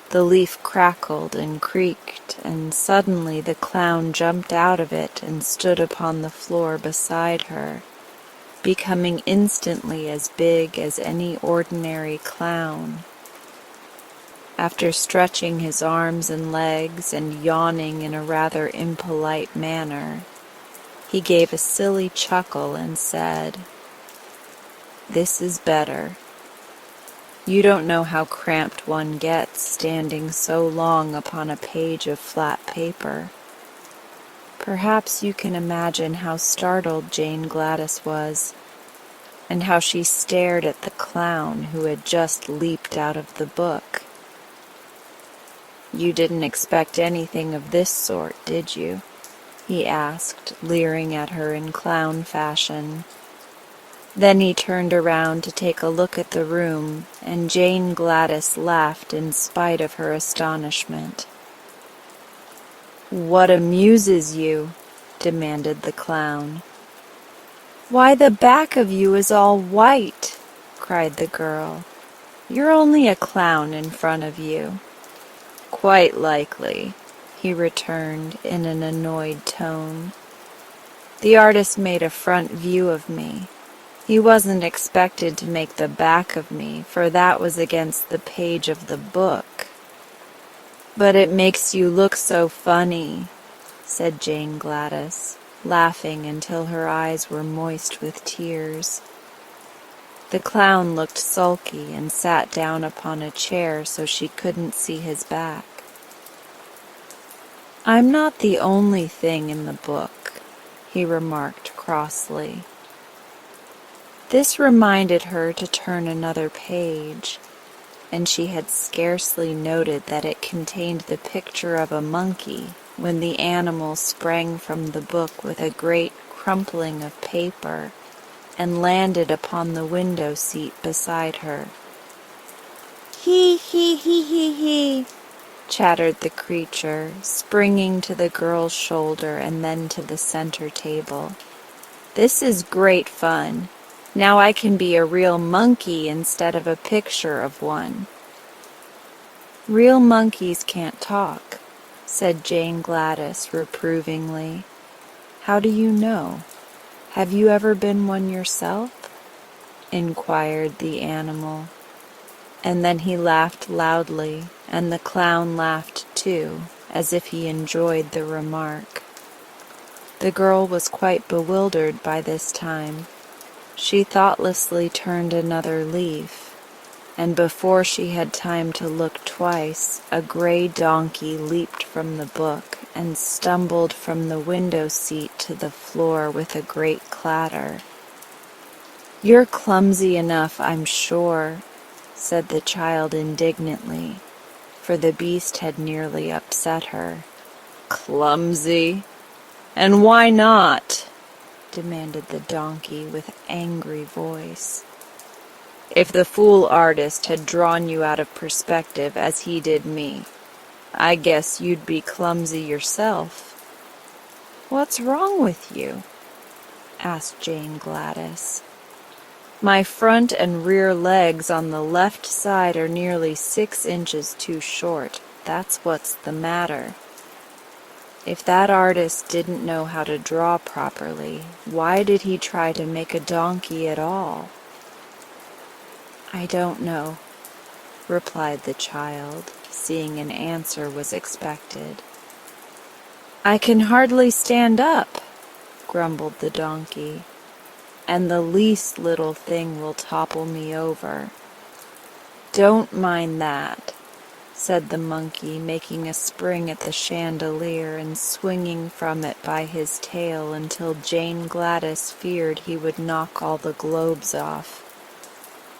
The leaf crackled and creaked, and suddenly the clown jumped out of it and stood upon the floor beside her, becoming instantly as big as any ordinary clown. After stretching his arms and legs and yawning in a rather impolite manner, he gave a silly chuckle and said, "This is better. You don't know how cramped one gets standing so long upon a page of flat paper." Perhaps you can imagine how startled Jane Gladys was, and how she stared at the clown who had just leaped out of the book. "You didn't expect anything of this sort, did you?" he asked, leering at her in clown fashion. Then he turned around to take a look at the room, and Jane Gladys laughed in spite of her astonishment. "What amuses you?" demanded the clown. "Why, the back of you is all white," cried the girl. "You're only a clown in front of you." "Quite likely," he returned in an annoyed tone. The artist made a front view of me. He wasn't expected to make the back of me, for that was against the page of the book. But it makes you look so funny, said Jane Gladys, laughing until her eyes were moist with tears. The clown looked sulky and sat down upon a chair so she couldn't see his back. I'm not the only thing in the book, he remarked crossly. This reminded her to turn another page, and she had scarcely noted that it contained the picture of a monkey when the animal sprang from the book with a great crumpling of paper and landed upon the window seat beside her. Hee hee hee hee hee, chattered the creature, springing to the girl's shoulder and then to the center table. This is great fun. Now I can be a real monkey instead of a picture of one. Real monkeys can't talk, said Jane Gladys reprovingly. How do you know? Have you ever been one yourself? Inquired the animal. And then he laughed loudly, and the clown laughed too, as if he enjoyed the remark. The girl was quite bewildered by this time. She thoughtlessly turned another leaf, and before she had time to look twice, a gray donkey leaped from the book and stumbled from the window seat to the floor with a great clatter. You're clumsy enough, I'm sure, said the child indignantly, for the beast had nearly upset her. Clumsy? And why not? Demanded the donkey with angry voice. If the fool artist had drawn you out of perspective as he did me, I guess you'd be clumsy yourself. What's wrong with you? Asked Jane Gladys. My front and rear legs on the left side are nearly 6 inches too short. That's what's the matter. If that artist didn't know how to draw properly, why did he try to make a donkey at all? I don't know, replied the child, seeing an answer was expected. I can hardly stand up, grumbled the donkey, and the least little thing will topple me over. Don't mind that, said the monkey, making a spring at the chandelier and swinging from it by his tail until Jane Gladys feared he would knock all the globes off.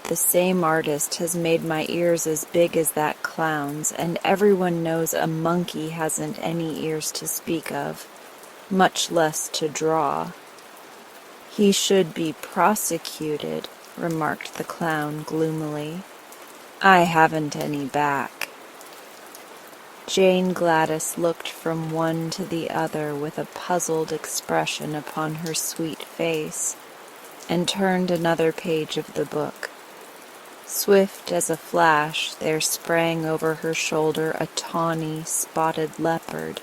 The same artist has made my ears as big as that clown's, and everyone knows a monkey hasn't any ears to speak of, much less to draw. He should be prosecuted, remarked the clown gloomily. I haven't any back. Jane Gladys looked from one to the other with a puzzled expression upon her sweet face, and turned another page of the book. Swift as a flash there sprang over her shoulder a tawny, spotted leopard,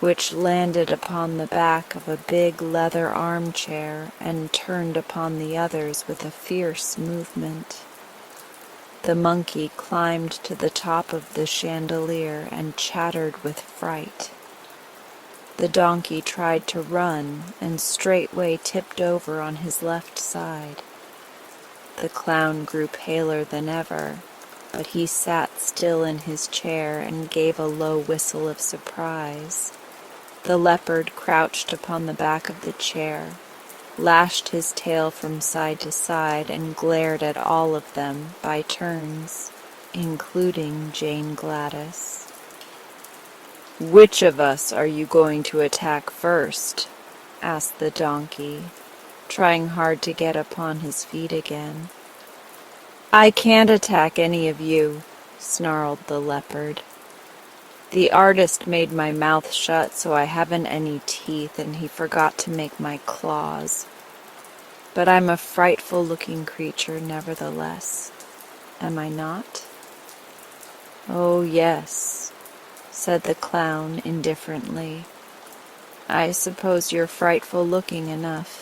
which landed upon the back of a big leather armchair and turned upon the others with a fierce movement. The monkey climbed to the top of the chandelier and chattered with fright. The donkey tried to run and straightway tipped over on his left side. The clown grew paler than ever, but he sat still in his chair and gave a low whistle of surprise. The leopard crouched upon the back of the chair, lashed his tail from side to side, and glared at all of them by turns, including Jane Gladys. Which of us are you going to attack first? Asked the donkey, trying hard to get upon his feet again. I can't attack any of you, snarled the leopard. The artist made my mouth shut so I haven't any teeth, and he forgot to make my claws. But I'm a frightful-looking creature nevertheless, am I not? Oh, yes, said the clown indifferently. "I suppose you're frightful looking enough.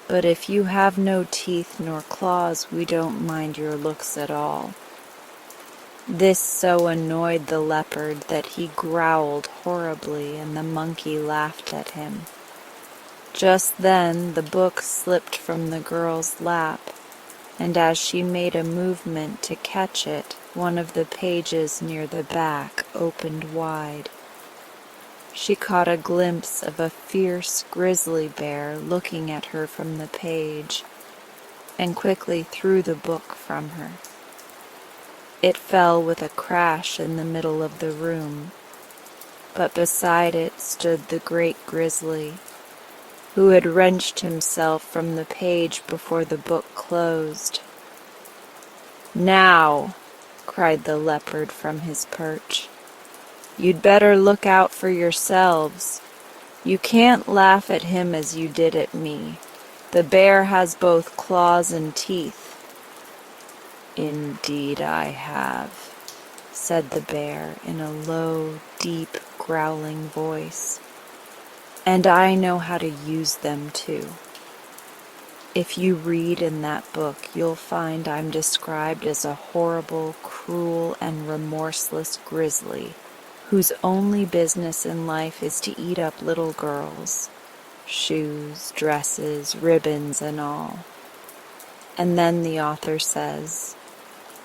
But if you have no teeth nor claws, we don't mind your looks at all." This so annoyed the leopard that he growled horribly, and the monkey laughed at him. Just then the book slipped from the girl's lap, and as she made a movement to catch it, one of the pages near the back opened wide. She caught a glimpse of a fierce grizzly bear looking at her from the page, and quickly threw the book from her. It fell with a crash in the middle of the room, but beside it stood the great grizzly, who had wrenched himself from the page before the book closed. "Now," cried the leopard from his perch, "you'd better look out for yourselves. You can't laugh at him as you did at me. The bear has both claws and teeth." "Indeed I have," said the bear in a low, deep, growling voice, "and I know how to use them too. If you read in that book, you'll find I'm described as a horrible, cruel, and remorseless grizzly, whose only business in life is to eat up little girls, shoes, dresses, ribbons, and all. And then the author says,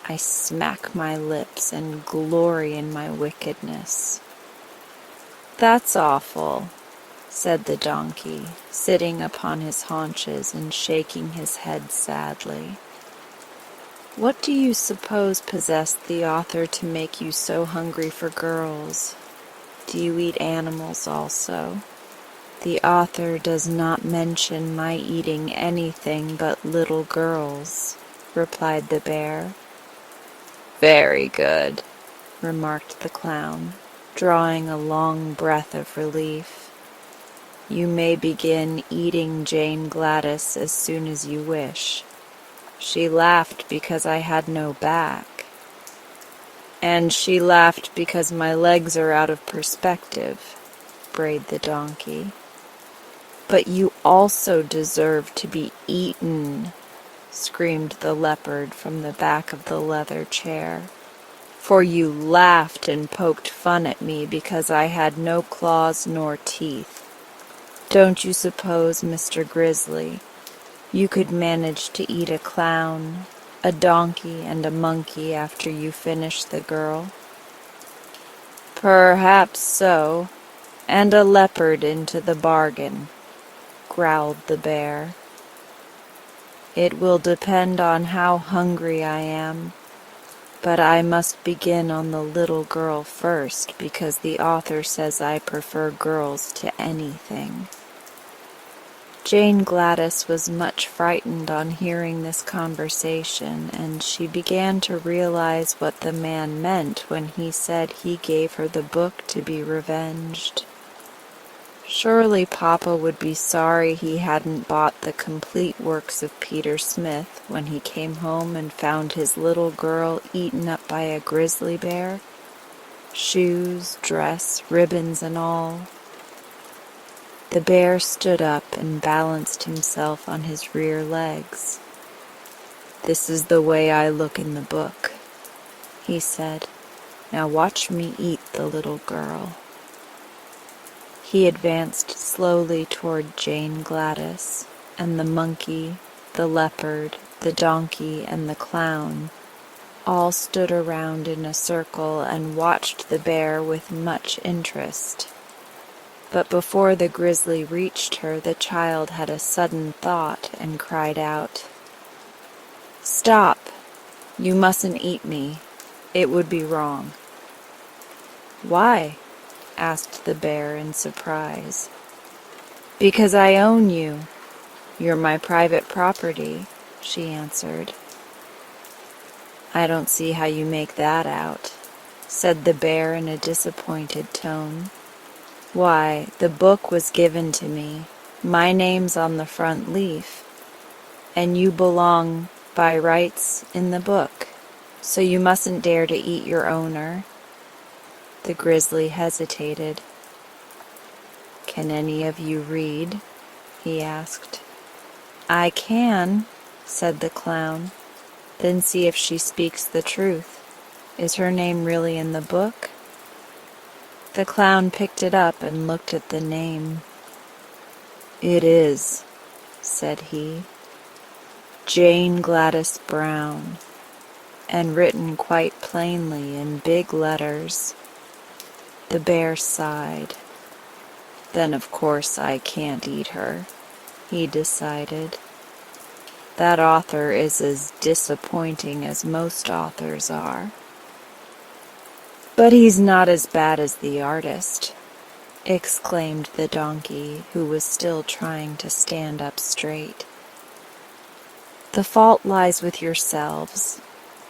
I smack my lips and glory in my wickedness." "That's awful," said the donkey, sitting upon his haunches and shaking his head sadly. "What do you suppose possessed the author to make you so hungry for girls? Do you eat animals also?" "The author does not mention my eating anything but little girls," replied the bear. "Very good," remarked the clown, drawing a long breath of relief. "You may begin eating Jane Gladys as soon as you wish. She laughed because I had no back. And she laughed because my legs are out of perspective," brayed the donkey. "But you also deserve to be eaten," screamed the leopard from the back of the leather chair, "for you laughed and poked fun at me because I had no claws nor teeth. Don't you suppose, Mr. Grizzly, you could manage to eat a clown, a donkey, and a monkey after you finish the girl?" "Perhaps so, and a leopard into the bargain," growled the bear. "It will depend on how hungry I am, but I must begin on the little girl first because the author says I prefer girls to anything." Jane Gladys was much frightened on hearing this conversation, and she began to realize what the man meant when he said he gave her the book to be revenged. Surely Papa would be sorry he hadn't bought the complete works of Peter Smith when he came home and found his little girl eaten up by a grizzly bear, shoes, dress, ribbons, and all. The bear stood up and balanced himself on his rear legs. "This is the way I look in the book," he said. "Now watch me eat the little girl." He advanced slowly toward Jane Gladys, and the monkey, the leopard, the donkey, and the clown all stood around in a circle and watched the bear with much interest. But before the grizzly reached her, the child had a sudden thought and cried out, "Stop! You mustn't eat me. It would be wrong." "Why?" asked the bear in surprise. "Because I own you. You're my private property," she answered. "I don't see how you make that out," said the bear in a disappointed tone. "Why, the book was given to me. My name's on the front leaf, and you belong by rights in the book, so you mustn't dare to eat your owner." The grizzly hesitated. "Can any of you read?" he asked. "I can," said the clown. "Then see if she speaks the truth. Is her name really in the book?" The clown picked it up and looked at the name. "It is," said he. "Jane Gladys Brown," and written quite plainly in big letters. The bear sighed. "Then of course I can't eat her," he decided. "That author is as disappointing as most authors are. But he's not as bad as the artist," exclaimed the donkey, who was still trying to stand up straight. "The fault lies with yourselves,"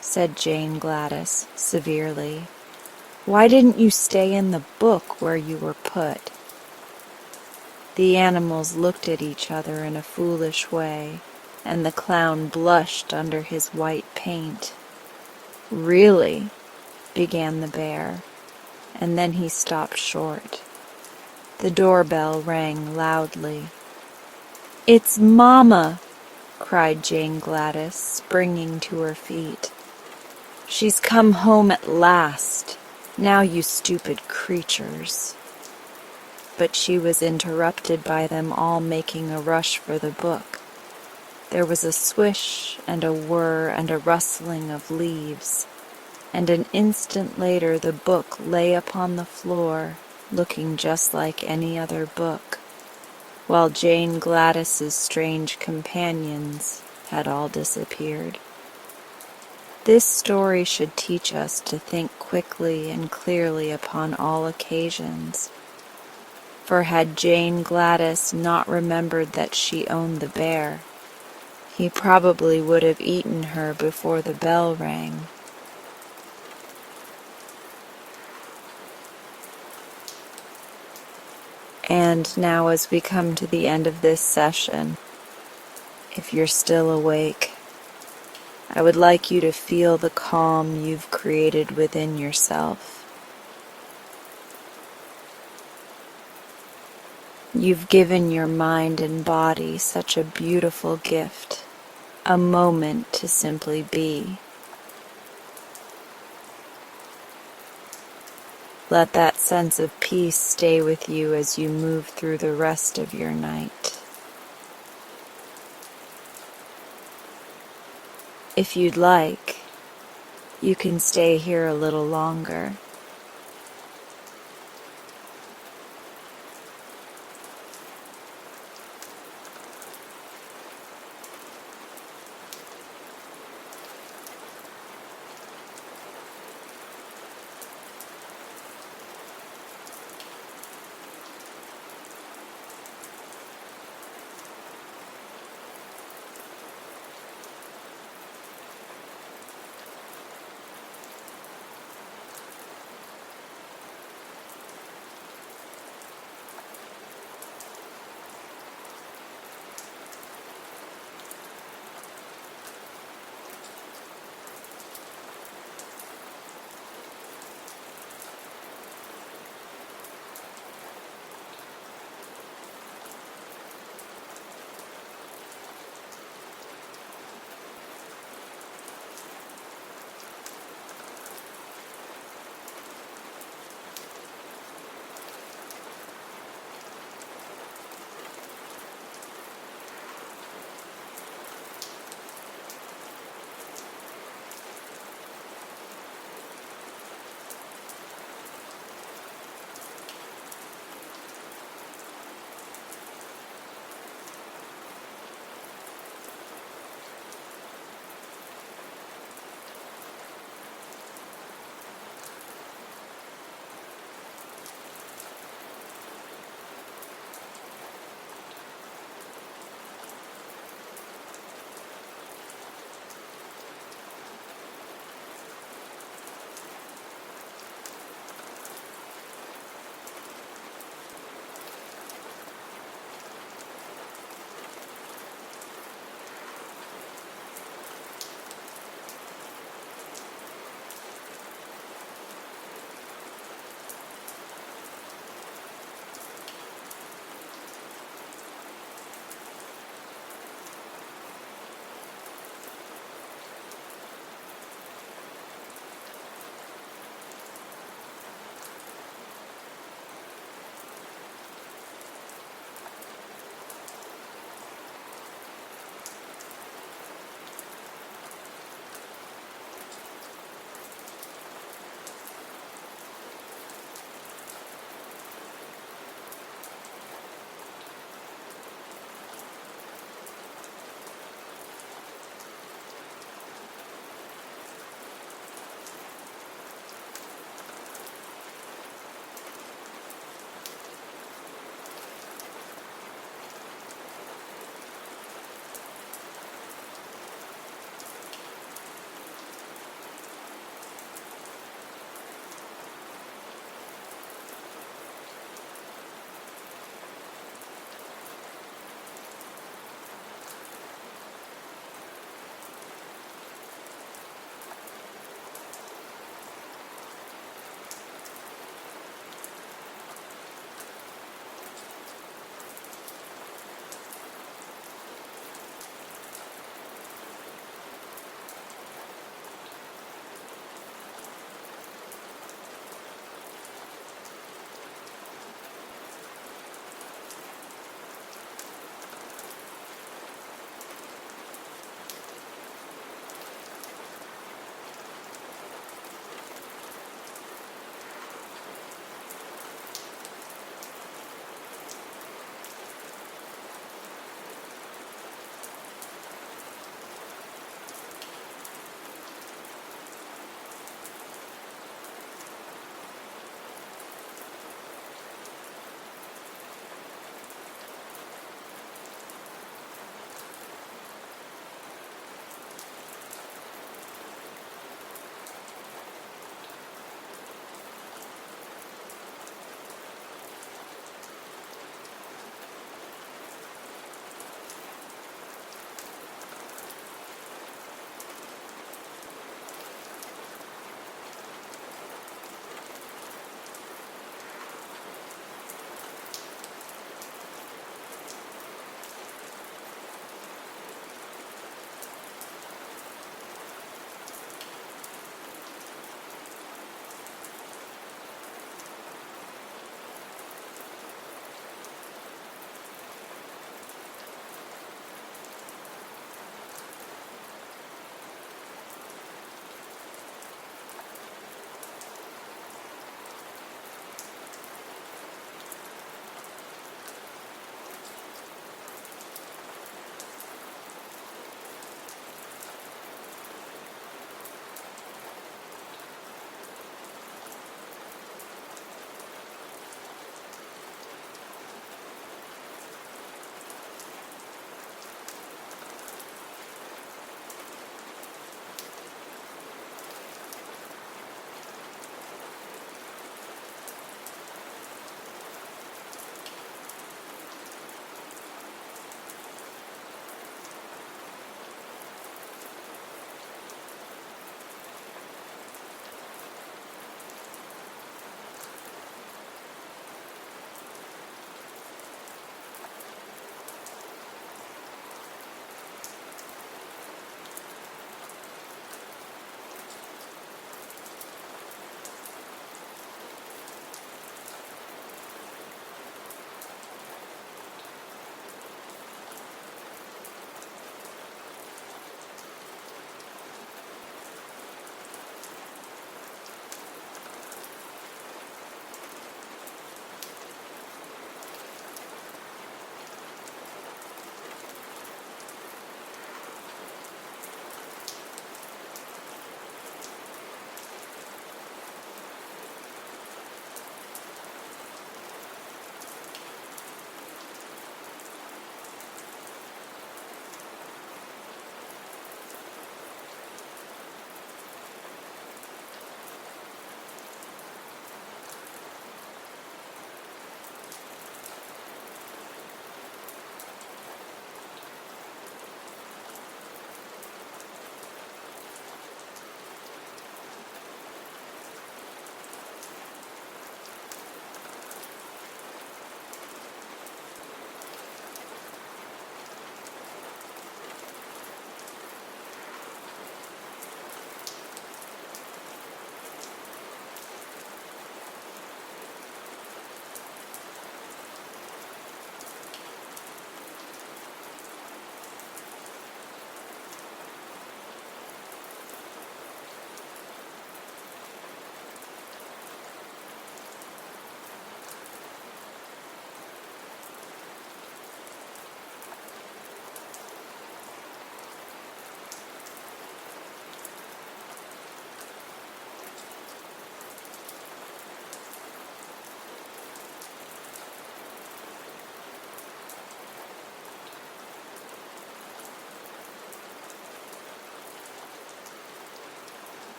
said Jane Gladys severely. "Why didn't you stay in the book where you were put?" The animals looked at each other in a foolish way, and the clown blushed under his white paint. "Really," began the bear, and then he stopped short. The doorbell rang loudly. "It's Mama!" cried Jane Gladys, springing to her feet. "She's come home at last. Now, you stupid creatures." But she was interrupted by them all making a rush for the book. There was a swish and a whir and a rustling of leaves, and an instant later the book lay upon the floor, looking just like any other book, while Jane Gladys's strange companions had all disappeared. This story should teach us to think quickly and clearly upon all occasions. For had Jane Gladys not remembered that she owned the bear, he probably would have eaten her before the bell rang. And now, as we come to the end of this session, if you're still awake, I would like you to feel the calm you've created within yourself. You've given your mind and body such a beautiful gift, a moment to simply be. Let that sense of peace stay with you as you move through the rest of your night. If you'd like, you can stay here a little longer.